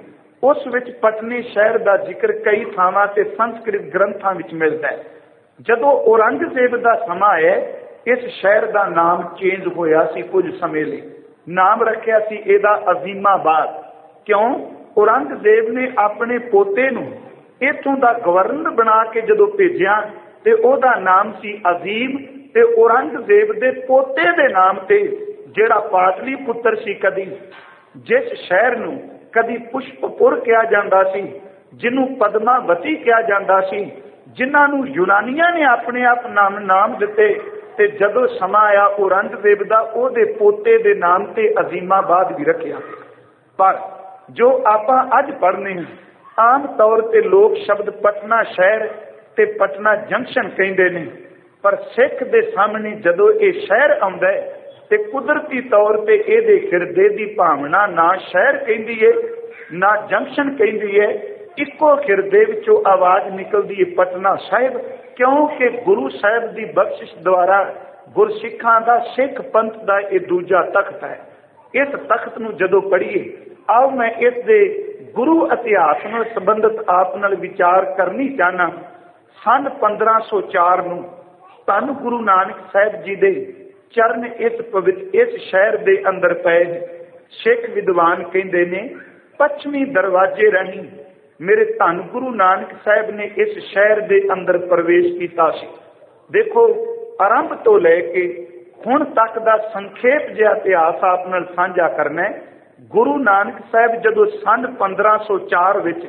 ਉਸ ਵਿੱਚ ਪਟਨੇ ਸ਼ਹਿਰ ਦਾ ਜ਼ਿਕਰ ਕਈ ਥਾਵਾਂ ਤੇ ਸੰਸਕ੍ਰਿਤ ਗ੍ਰੰਥਾਂ ਵਿੱਚ ਮਿਲਦਾ ਹੈ। ਜਦੋਂ ਔਰੰਗਜ਼ੇਬ ਦਾ ਸਮਾਂ ਹੈ, ਇਸ ਸ਼ਹਿਰ ਦਾ ਨਾਮ ਚੇਂਜ ਹੋਇਆ ਸੀ। ਕੁਝ ਸਮੇਂ ਲਈ ਨਾਮ ਰੱਖਿਆ ਸੀ ਇਹਦਾ ਅਜ਼ੀਮਾਬਾਦ। ਕਿਉਂ? ਔਰੰਗਜ਼ੇਬ ਨੇ ਆਪਣੇ ਪੋਤੇ ਨੂੰ ਇੱਥੋਂ ਦਾ ਗਵਰਨਰ ਬਣਾ ਕੇ ਜਦੋਂ ਭੇਜਿਆ ਤੇ ਉਹਦਾ ਨਾਮ ਸੀ ਅਜ਼ੀਮ, ਤੇ ਔਰੰਗਜ਼ੇਬ ਦੇ ਪੋਤੇ ਦੇ ਨਾਮ ਤੇ ਜਿਹੜਾ ਪਾਟਲੀ ਪੁੱਤਰ ਸੀ, ਕਦੀ ਜਿਸ ਸ਼ਹਿਰ ਨੂੰ ਕਦੀ ਪੁਸ਼ਪਪੁਰ ਕਿਹਾ ਜਾਂਦਾ ਸੀ, ਜਿਹਨੂੰ ਪਦਮਾਵਤੀ ਕਿਹਾ ਜਾਂਦਾ ਸੀ, ਜਿਨ੍ਹਾਂ ਨੂੰ ਯੂਨਾਨੀਆਂ ਨੇ ਆਪਣੇ ਆਪ ਨਾਮ ਦਿੱਤੇ, ਤੇ ਜਦੋਂ ਸਮਾਂ ਆਇਆ ਔਰੰਗਜ਼ੇਬ ਦਾ ਉਹਦੇ ਪੋਤੇ ਦੇ ਨਾਮ ਤੇ ਅਜ਼ੀਮਾਬਾਦ ਵੀ ਰੱਖਿਆ। ਪਰ ਜੋ ਆਪਾਂ ਅੱਜ ਪੜ੍ਹਨੇ ਹਾਂ, ਆਮ ਤੌਰ ਤੇ ਲੋਕ ਸ਼ਬਦ ਪਟਨਾ ਸ਼ਹਿਰ ਤੇ ਪਟਨਾ ਜੰਕਸ਼ਨ ਕਹਿੰਦੇ ਨੇ, ਪਰ ਸਿੱਖ ਦੇ ਸਾਹਮਣੇ ਜਦੋਂ ਇਹ ਸ਼ਹਿਰ ਆਉਂਦਾ ਹੈ ਤੇ ਕੁਦਰਤੀ ਤੌਰ ਤੇ ਇਹਦੇ ਹਿਰਦੇ ਦੀ ਭਾਵਨਾ ਨਾ ਸ਼ਹਿਰ ਕਹਿੰਦੀ ਹੈ ਨਾ ਜੰਕਸ਼ਨ ਕਹਿੰਦੀ ਹੈ, ਇੱਕੋ ਹਿਰਦੇ ਵਿੱਚੋਂ ਆਵਾਜ਼ ਨਿਕਲਦੀ ਹੈ ਪਟਨਾ ਸਾਹਿਬ। ਕਿਉਂਕਿ ਗੁਰੂ ਸਾਹਿਬ ਦੀ ਬਖਸ਼ਿਸ਼ ਦੁਆਰਾ ਗੁਰਸਿੱਖਾਂ ਦਾ ਸਿੱਖ ਪੰਥ ਦਾ ਇਹ ਦੂਜਾ ਤਖਤ ਹੈ। ਇਸ ਤਖਤ ਨੂੰ ਜਦੋਂ ਪੜ੍ਹੀਏ, ਆਓ ਮੈਂ ਇਸ ਦੇ ਗੁਰੂ ਇਤਿਹਾਸ ਨਾਲ ਸੰਬੰਧਿਤ ਆਪ ਨਾਲ ਵਿਚਾਰ ਕਰਨੀ ਚਾਹਨਾ। ਸੰਨ 1504 ਨੂੰ ਧੰਨ ਗੁਰੂ ਨਾਨਕ ਸਾਹਿਬ ਜੀ ਦੇ ਚਰਨ ਇਸ ਸ਼ਹਿਰ ਦੇ ਅੰਦਰ ਪਏ। ਸਿੱਖ ਵਿਦਵਾਨ ਕਹਿੰਦੇ ਨੇ ਪੱਛਮੀ ਦਰਵਾਜ਼ੇ ਰਾਹੀਂ ਮੇਰੇ ਧੰਨ ਗੁਰੂ ਨਾਨਕ ਸਾਹਿਬ ਨੇ ਇਸ ਸ਼ਹਿਰ ਦੇ ਅੰਦਰ ਪ੍ਰਵੇਸ਼ ਕੀਤਾ ਸੀ। ਦੇਖੋ, ਆਰੰਭ ਤੋਂ ਲੈ ਕੇ ਹੁਣ ਤੱਕ ਦਾ ਸੰਖੇਪ ਜਿਹਾ ਇਤਿਹਾਸ ਆਪ ਨਾਲ ਸਾਂਝਾ ਕਰਨਾ ਹੈ। ਗੁਰੂ ਨਾਨਕ ਸਾਹਿਬ ਜਦੋਂ ਸੰਨ 1504 ਵਿੱਚ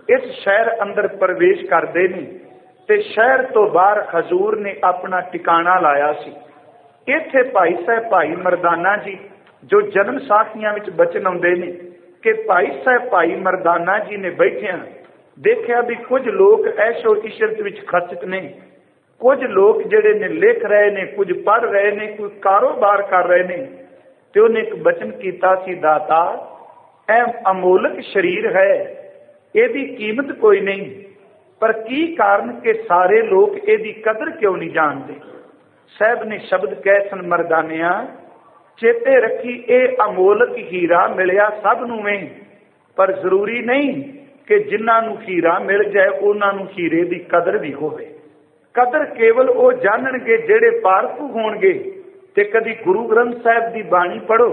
ਇਸ ਸ਼ਹਿਰ ਅੰਦਰ ਪ੍ਰਵੇਸ਼ ਕਰਦੇ ਨੇ ਤੇ ਸ਼ਹਿਰ ਤੋਂ ਬਾਹਰ ਹਜ਼ੂਰ ਨੇ ਆਪਣਾ ਟਿਕਾਣਾ ਲਾਇਆ ਸੀ। ਇੱਥੇ ਭਾਈ ਸਾਹਿਬ ਭਾਈ ਮਰਦਾਨਾ ਜੀ ਜੋ ਜਨਮ ਸਾਖੀਆਂ ਵਿੱਚ ਬਚਨ ਆਉਂਦੇ ਨੇ ਕਿ ਭਾਈ ਸਾਹਿਬ ਭਾਈ ਮਰਦਾਨਾ ਜੀ ਨੇ ਬੈਠਿਆ ਦੇਖਿਆ ਵੀ ਕੁਝ ਲੋਕ ਐਸ਼ੋ ਇਸ਼ਰਤ ਵਿੱਚ ਖਚਤ ਨੇ, ਕੁਝ ਲੋਕ ਜਿਹੜੇ ਨੇ ਲਿਖ ਰਹੇ ਨੇ, ਕੁਝ ਪੜ੍ਹ ਰਹੇ ਨੇ, ਕੋਈ ਕਾਰੋਬਾਰ ਕਰ ਰਹੇ ਨੇ। ਤੇ ਉਹਨੇ ਇੱਕ ਬਚਨ ਕੀਤਾ ਸੀ, ਦਾਤਾ ਇਹ ਅਮੋਲਕ ਸਰੀਰ ਹੈ, ਇਹਦੀ ਕੀਮਤ ਕੋਈ ਨਹੀਂ, ਪਰ ਕੀ ਕਾਰਨ ਕਿ ਸਾਰੇ ਲੋਕ ਇਹਦੀ ਕਦਰ ਕਿਉਂ ਨਹੀਂ ਜਾਣਦੇ। ਸਾਹਿਬ ਨੇ ਸ਼ਬਦ ਕਹਿ ਸਨ, ਮਰਦਾਨਿਆਂ ਚੇਤੇ ਰੱਖੀ ਇਹ ਅਮੋਲਕ ਹੀਰਾ ਮਿਲਿਆ ਸਭ ਨੂੰ ਵੇ, ਪਰ ਜ਼ਰੂਰੀ ਨਹੀਂ कि जिन्हां नूं हीरा मिल जाए उन्हां नूं हीरे की कदर भी होवे। कदर केवल वो जानणगे जिहड़े पारखू होणगे। ते कदी गुरु ग्रंथ साहिब की बाणी पढ़ो,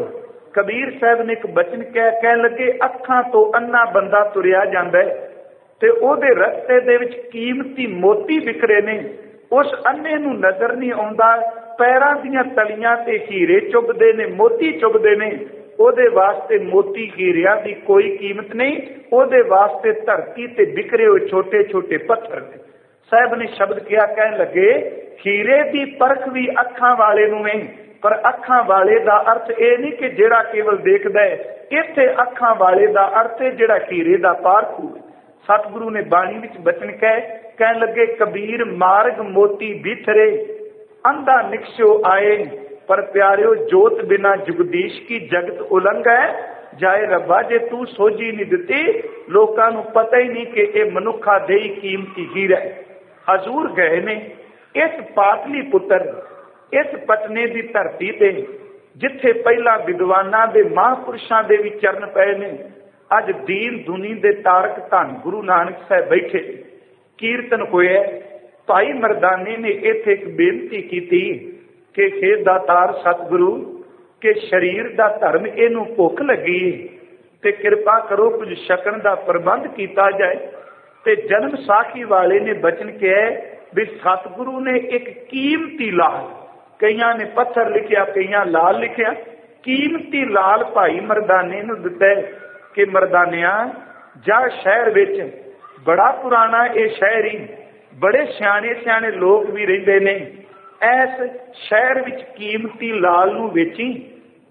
कबीर साहब ने एक बचन कह लगे, अखां तो अन्ना बंदा तुरिया जांदा है ते ओहदे रस्ते दे विच कीमती मोती बिखरे ने, उस अन्ने नूं नजर नहीं आउंदा, पैरां दीयां तलियां ते हीरे चुभदे ने, मोती चुभदे ने, ओहदे वास्ते मोती हीरिया की कोई कीमत नहीं, ओहदे वास्ते धरती ते बिखरे हुए छोटे छोटे पत्थर ने। साहब ने शब्द किया, कहन लगे हीरे की परख भी अखां वाले नूं है, पर अखां वाले दा अर्थ ये नहीं कि जिहड़ा केवल देखदा है, इत्थे अखां वाले दा अर्थ है जिहड़ा हीरे दा पारखू है। सतगुरु ने बाणी विच बचन कहन लगे, कबीर मार्ग मोती बिथरे अंधा निकस्यो आए, पर प्यारियो जोत बिना जुगदीश की जगत उलंघ है, जाए रब्बा जे तू सोझी नहीं दिती, लोकां नूं पता ही नहीं कि यह मनुखा दे ही कीमती हीरा है। हजूर गए ने इस पातली पुत्र, इस पटने की धरती ते जिथे पहला विद्वानां दे महापुरुषां दे भी चरण पए ने, अज दीन दुनी दे तारक धन गुरु नानक साहब बैठे कीर्तन होया। भाई मरदाने ने इत्थे एक बेनती की कि हे दातार सतगुरु के शरीर दा धर्म इहनूं भुख लगी ते कृपा करो कुछ छकण दा प्रबंध किया जाए। ते जन्म साखी वाले ने बचन किया भी सतगुरु ने एक कीमती लाल, कईयां ने पत्थर लिखिया कईयां लाल लिखिया, कीमती लाल भाई मरदाने नूं दिता कि मरदानिया जा शहर विच बड़ा पुराना ये शहर ही, बड़े सियाणे सियाणे लोग भी रहिंदे ने, ऐस शहर विच कीमती लाल नूं वेची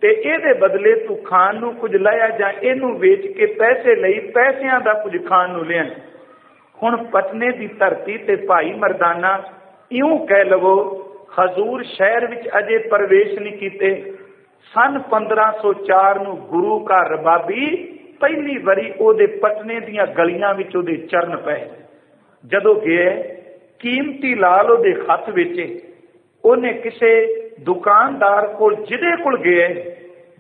ते इहदे बदले तू खान नूं कुछ लाया, जां इहनूं वेच के पैसे लई पैसिਆਂ दा कुछ खान नूं लिया। हुण पटने की धरती ते भाई मरदाना इउं कह लवो, हजूर शहर विच अजे प्रवेश नहीं कीते। सन 1504 नूं गुरु का रबाबी पहली वारी ओहदे पटने दीयां गलियां विच ओहदे चरण पए। जदों गए कीमती लाल ओहदे हथ विच, ओहने किसे दुकानदार कोल जिहदे कोल गए,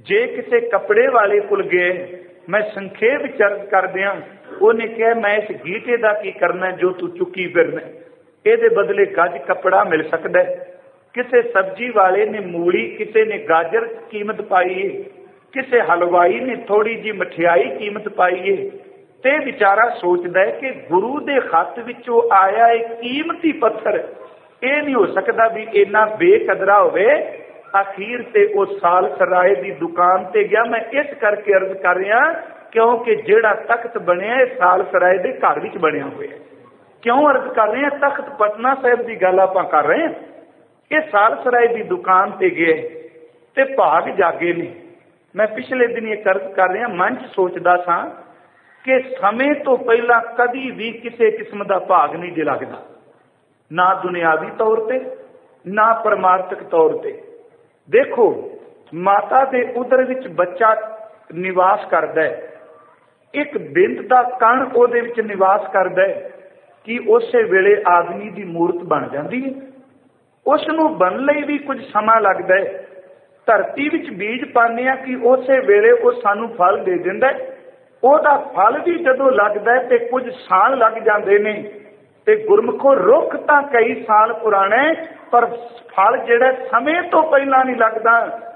जे किसे कपड़े वाले कोल गए, मैं संखेप चर्च कर दियां, उन्हें कहा मैं इस गीटे का की करना जो तू चुकी फिरना, ये बदले गज कपड़ा मिल सकता है। किसे सब्जी वाले ने मूली, किसी ने गाजर कीमत पाई है, किसी हलवाई ने थोड़ी जी मठियाई कीमत पाई है। ते बेचारा सोचता है कि गुरु के हथ विचों आया एक कीमती पत्थर, ये नहीं हो सकता भी इन्ना बेकदरा होवे। अखीर से उस साल सराय की दुकान ते गया। मैं इस करके अर्ज कर रहा क्योंकि जेड़ा तख्त बनया साल सराय के घर विच बनया हुआ। क्यों अर्ज कर रहे हैं? तख्त पटना साहब की गल आप कर रहे हैं। ये साल सराय की दुकान ते गए ते भाग जागे ने। मैं पिछले दिन ये अर्ज कर रहा, मन च सोचता सा कि समय तो पहला कदी भी किसी किस्म का भाग नहीं जे लगता, ना दुनियावी तौर पर ना परमार्थक तौर पर। देखो माता के उदर विच बच्चा निवास करता है, एक बिंद का कण ओहदे विच निवास करता है कि उस वेले आदमी की मूर्त बन जाती है। उसनूं बन लई भी कुछ समा लगता है। धरती विच बीज पाने कि उस वेले वो सानू फल दे दिंदा है। ओहदा फल भी जदों लगता है तो कुछ साल लग जाते हैं। ते गुरमुखो रुख तां कई साल पुराना है, पर फल जिहड़ा समय तो पहला नहीं लगता।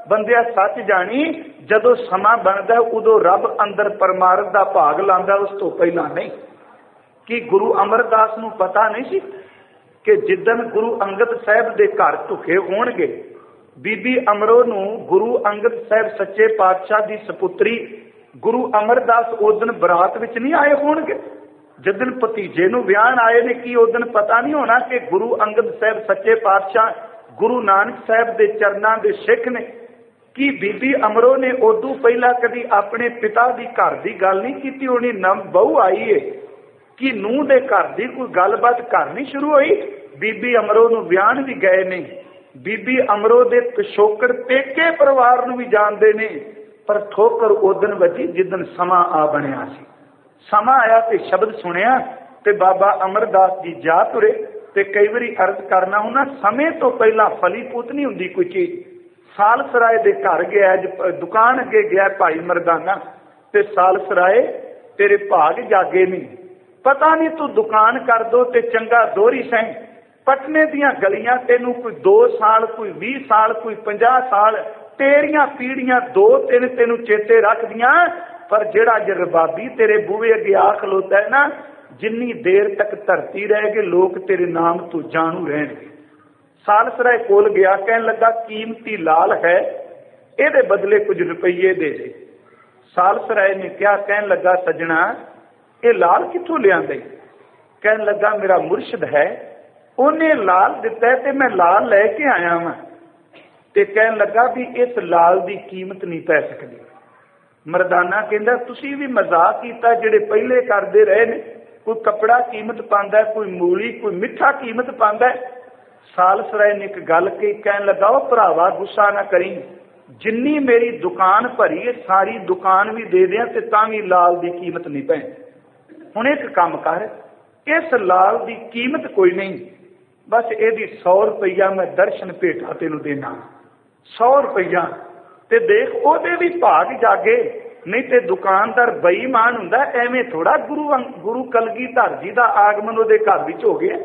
बंदिया सच जानी, जदों समा बनता उदों रब अंदर परमार्थ का भाग लांदा, उस तो पहला नहीं। कि गुरु अमरदास नूं पता नहीं सी कि जिदन गुरु अंगद साहब के घर ढुके होणगे, बीबी अमरो नूं गुरु अंगद साहब सच्चे पातशाह की सपुत्री गुरु अमरदास उदन बरात विच नहीं आए होणगे। जिदन भतीजे नूं विआहण आए ने, कि उदन पता नहीं होना कि गुरु अंगद साहब सच्चे पातशाह गुरु नानक साहब के चरणों के सिख ने। कि बीबी अमरो ने उदू पहला कभी अपने पिता की घर की गल नहीं की होनी। नव बहू आई है कि नूह के घर की कोई गलबात घर नहीं शुरू हुई। बीबी अमरो नूं विआहण भी गए ने। बीबी अमरो के पिछोकड़ पेके परिवार नूं भी जानते ने, पर ठोकर उदन वजी जिदन समा आ बनया सी। समा आया तो शब्द सुनिया तो बाबा अमरदास जी जा तुरे। तो कई बार अर्ज करना होना, समय तो पहला फलीपूत नहीं होंगी कोई चीज। साल सराय के घर गया, दुकान अगे गया भाई मरदाना, ते साल सराय तेरे भाग जागे नहीं। पता नहीं तू दुकान कर दो ते चंगा दोहरी सैं। पटने दियां गलियां तेनू कोई 2 साल, कोई 20 साल, कोई 50 साल, तेरियां पीढ़ियां 2-3 तेनू चेते रख दियां। पर जेड़ा जे रबाबी तेरे बूहे अगे आ खलोता है ना, जिन्नी देर तक धरती रहेगी लोग तेरे नाम तो जानू रहेंगे। सालसराय कोल गया, कहन लगा कीमती लाल है, ਇਹਦੇ बदले कुछ रुपये दे दे। सालसराय ने क्या, कहन लगा सजना ये लाल किथों लियांदे? कहन लगा मेरा मुर्शद है, उन्हें लाल दिता है ते मैं लाल लैके आया वां। ते कहन लगा भी इस लाल की कीमत नहीं पै सकती। मरदाना कहंदा तुसीं भी मजाक कीता जेड़े पहले करदे रहे ने, कोई कपड़ा कीमत पांदा है, कोई मूली, कोई मिठा कीमत पांदा है। सालसराय ने एक गल कही, कहन लगा ओ भरावा गुस्सा ना करी, जिन्नी मेरी दुकान भरी है सारी दुकान भी दे दियां ते तां भी लाल की कीमत नहीं पैंदी। हुण एक काम कर, इस लाल की कीमत कोई नहीं, बस यदि 100 रुपया मैं दर्शन भेटा तेनू देना, 100 रुपया। ते देख ओदे भी भाग जागे, नहीं ते दुकानदार बेईमान हुंदा। एवें थोड़ा गुरु कलगीधर जी का आगमन ओदे घर विच हो गया।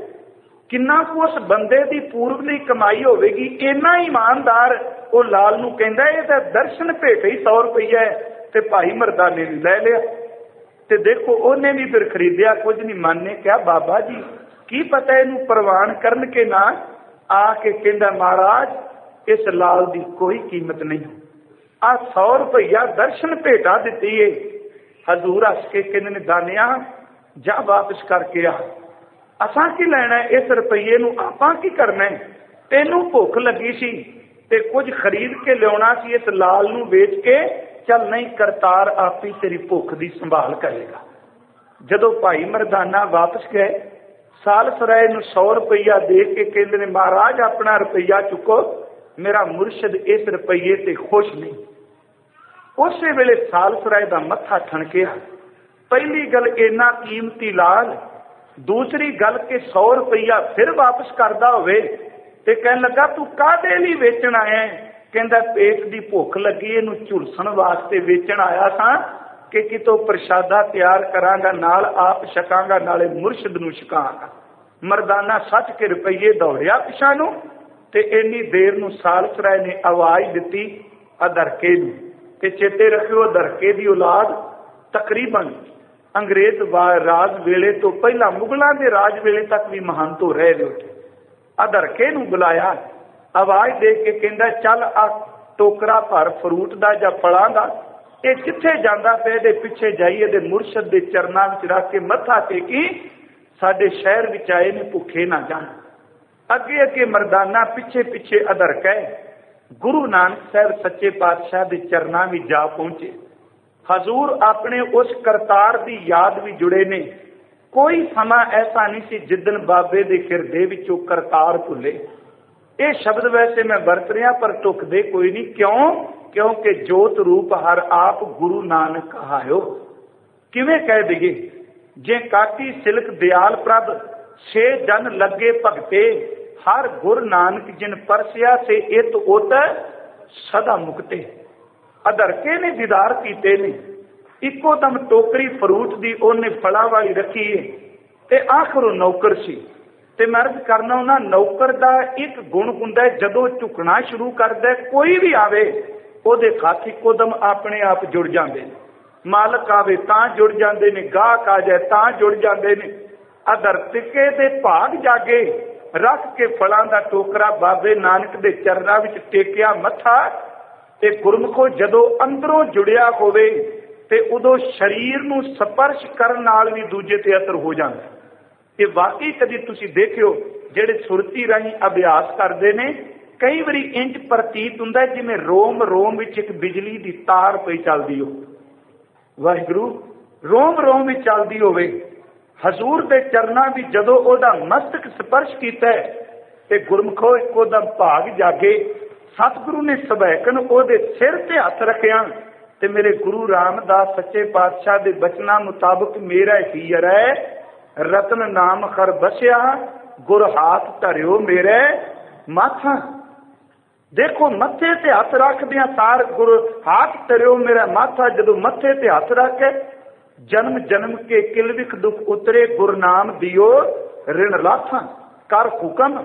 किन्ना कु उस बंदे की पूर्व की कमाई होगी। इन्ना ईमानदार वो लाल नूं कहंदा ये तां दर्शन भेट ही 100 रुपया है। ते भाई मरदाने ने लै लिया। ते देखो उन्हें भी फिर खरीदिया, कुछ नहीं माने। क्या बाबा जी की पता इनू प्रवान करन के ना, आके कहंदा महाराज इस लाल की कोई कीमत नहीं, आ 100 रुपया दर्शन भेटा दिती है। हजूर हस के कहंदे ने दानिया जा वापस करके आ, असां की लैना है इस रुपये नूं, आपां की करना है? तेनू भुख लगी सी ते कुछ खरीद के लियाना सी, इस लाल नूं वेच के चल नहीं, करतार आप ही तेरी भुख की संभाल करेगा। जदों भाई मरदाना वापस गए, सालसराय नूं 100 रुपया दे के कहंदे ने महाराज अपना रुपया चुको, मेरा मुर्शद इस रुपये ते खुश नहीं। उस वेले सालसराय का मत्था ठणकिया। पहली गल इन्ना कीमती लाल, दूसरी गल के 100 रुपया फिर वापस करदा होवे ते कहन लगा तू काहदे लई वेचण आया है? कहंदा पेट की भुख लगी, इहनूं झुलसण वास्ते वेचण आया सां कि कितों प्रशादा तैयार करांगा, नाल आप छकांगा, नाले मुर्शद नूं छकांगा। मरदाना 60 के रुपये दौड़िया पिछां नूं ते इन्नी देर नूं सालसराय ने आवाज़ दिती अधरके नूं। ते चेते रखियो अधरके दी औलाद तकरीबन अंग्रेज राज वेले तो पहला मुगलों के राज वेले तक भी महंत हो रहे ने। अधरके नूं बुलाया, आवाज दे के कहंदा चल आ टोकरा भर फ्रूट दा जां फलां दा, ये जिथे जांदा पे दे पिछे जाइए दे मुर्शद दे चरनां विच रख के मत्था टेकी, साडे शहर विच आए ने भुखे ना जाण। अगे अगे मरदाना पिछे पिछे अधरका गुरु नानक साहब सच्चे पातशाह दे चरनां विच जा पहुंचे। हजूर अपने उस करतार की याद भी जुड़े ने। कोई समा ऐसा नहीं सी जिदन बाबे दे हिरदे विचों करतार भुले। ये शब्द वैसे मैं वरत रहा पर टुकदे कोई नहीं, क्यों? क्योंकि जोत रूप हर आप गुरु नानक कहायो। किवें कह दईए, जे काटी सिलक दयाल प्रभ छे जन लगे भगते, हर गुर नानक जिन परसिया से इत उत सदा मुक्ते। अधरके ने दीदार कीते ने, इको दम टोकरी फ्रूट दी ओने फला वाली रखी है ते आखिर नौकर सी। ते मैं अर्ज करना उन्हां नौकर दा एक गुण हुंदा है, जदों झुकना शुरू करदा कोई भी आवे ओदे हत्थ इको दम अपने आप जुड़ जांदे ने। मालक आवे तां जुड़ जांदे ने, गाहक आ जाए तां जुड़ जांदे ने। अधरके दे भाग जागे, रख के फलां दा टोकरा बाबे नानक दे चरनां विच टेकिया मत्था ते गुरमुखो जदों अंदरों जुड़िया होवे ते उदों शरीर नूं स्पर्श करन नाल भी दूजे ते असर हो जांदा। ये वाकई कदी तुसीं देखियो जिहड़े सुरती राहीं अभ्यास करदे ने, कई बारी इंज प्रतीत हुंदा जिवें रोम रोम विच एक बिजली दी तार पई चलदी हो। वाहिगुरू रोम रोम विच चलदी होवे। हजूर दे चरनां भी जदों ओदा मस्तक स्पर्श कीता ते गुरमुखो इकोदम भाग जागे। सतगुरु ने सभैकन ओदे सिर ते हथ रखिया ते मेरे गुरु रामदास सच्चे पातशाह दे बचना मुताबिक मेरा हीर है रतन नाम खर बसिया, गुर हाथ धरियो मेरे माथा। देखो मत्थे ते हथ रख दिया सार गुरु हाथ धरियो मेरा माथा। जदों मत्थे ते हथ रख के जन्म जन्म के किलविख दुख उतरे, गुरनाम दियो ऋण लाथा। कर हुकम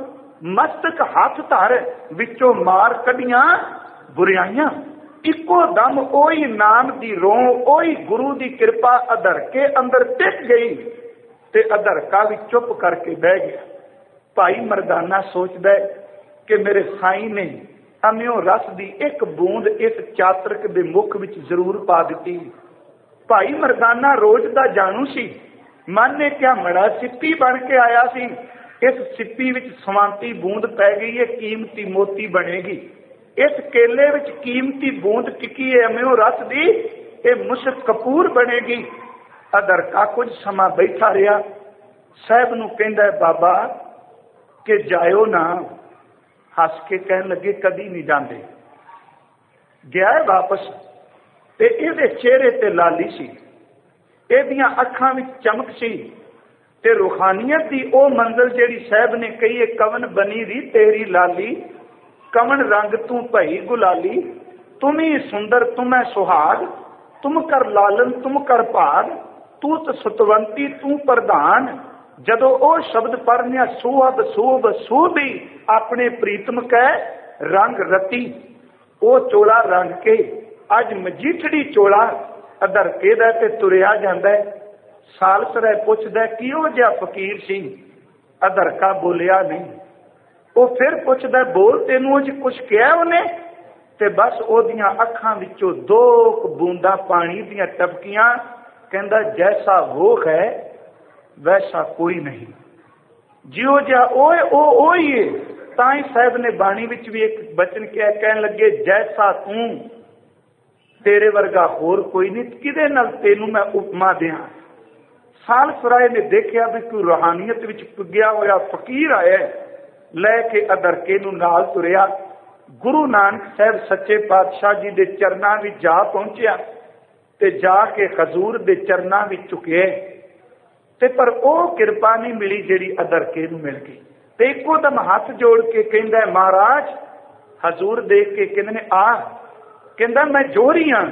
मस्तक हाथ धर, विचों मार कढ़ियां बुराइयां। इको दम ओही नाम दी रों, ओही गुरु दी कृपा अधर के अंदर टिक गई, ते अधरका भी चुप करके बह गया। भाई मरदाना सोचदा कि मेरे साईं ने अम्यो रस दी एक बूंद इस चातरक दे मुख विच जरूर पा दिती। भाई मरदाना रोज दा जानू सी, मन ने क्या मड़ा सिप्पी बन के आया सी। इस सिप्पी विच सवांती बूंद पै गई है, कीमती मोती बनेगी। इस केले विच कीमती बूंद टिकी है अम्यो रस दी, ये मुश्क कपूर बनेगी। अधरका कुछ समा बैठा रहा, साहब नूं कहंदा है बाबा कि जायो ना। हस के कहन लगे कदी नहीं जाते। गया है वापस, ते इहदे चेहरे ते लाली सी, इहदियां अखां विच चमक सी, ते रूहानियत दी ओ मंजिल जिहड़ी साहब ने कही है, कवन बनी री तेरी लाली, कवन रंग तू भई गुलाली। तुम ही सुंदर तुम्हें सुहाग, तुम कर लालन तुम कर भाग, तू तो सतवंती तू प्रधान। जदों ओ शब्द पढ़निया सुहब सुहब सुहबी, अपने प्रीतम कै रंग रती। ओ चोला रंग के अज मजीठड़ी चोला अधरके दा ते तुरिया जांदा है। सालसराय पुछदा किहो जिहा फकीर सी, अधरका बोलिया नहीं। वो फिर पुछदा बोल तेनू कुछ कहा उन्हें, ते बस ओदियां अखां विचों दो बूंदा पानी दियां टपकियां, कहंदा जैसा वो है वैसा कोई नहीं, जिहो जिहा ओ ही है। ताई साहब ने बाणी विच भी एक बचन किया, कहन लगे जैसा तू तेरे वर्गा होर कोई नहीं, किदे नाल तेनू मैं उपमा दियां। सालसराय ने देखिया भी कोई रूहानियत विच पुग्या होया फकीर आया, लैके अधरके नूं नाल तुरिया। गुरु नानक साहब सच्चे पातशाह जी दे चरनां विच जा पहुंचिया, ते जाके हजूर दे चरनां विच झुके, ते पर ओ किरपा नहीं मिली जिहड़ी अधरके नूं मिल गई। ते इक्को दम हाथ जोड़ के कहंदा महाराज, हजूर देख के कहंदे आ, कहंदा मैं जोरी हां,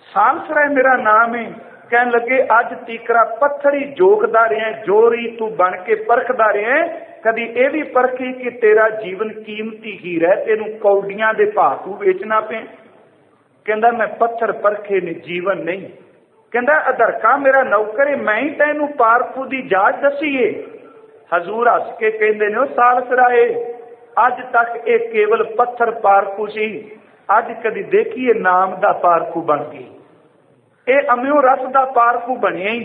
सालसराय मेरा नाम है। कहन लगे अज तीकरा पत्थर ही जोखदा रहा, जोरी तू बन के परखदा रहा, कदी ये भी परखी कि तेरा जीवन कीमती हीरा है, तेनू कौडियां दे भाव तू बेचना पे। कहंदा मैं पत्थर परखे ने जीवन नहीं। कहंदा अधरका मेरा नौकर है, मैं ही तैनू पारखू दी जाच दसी है। हजूर हस के कहंदे ने सालसराय अज तक ये केवल पत्थर पारखू सी, अज कदी देखिए नाम दा पारखू बन गई, ये अम्यो रस दा पारखू बने ही।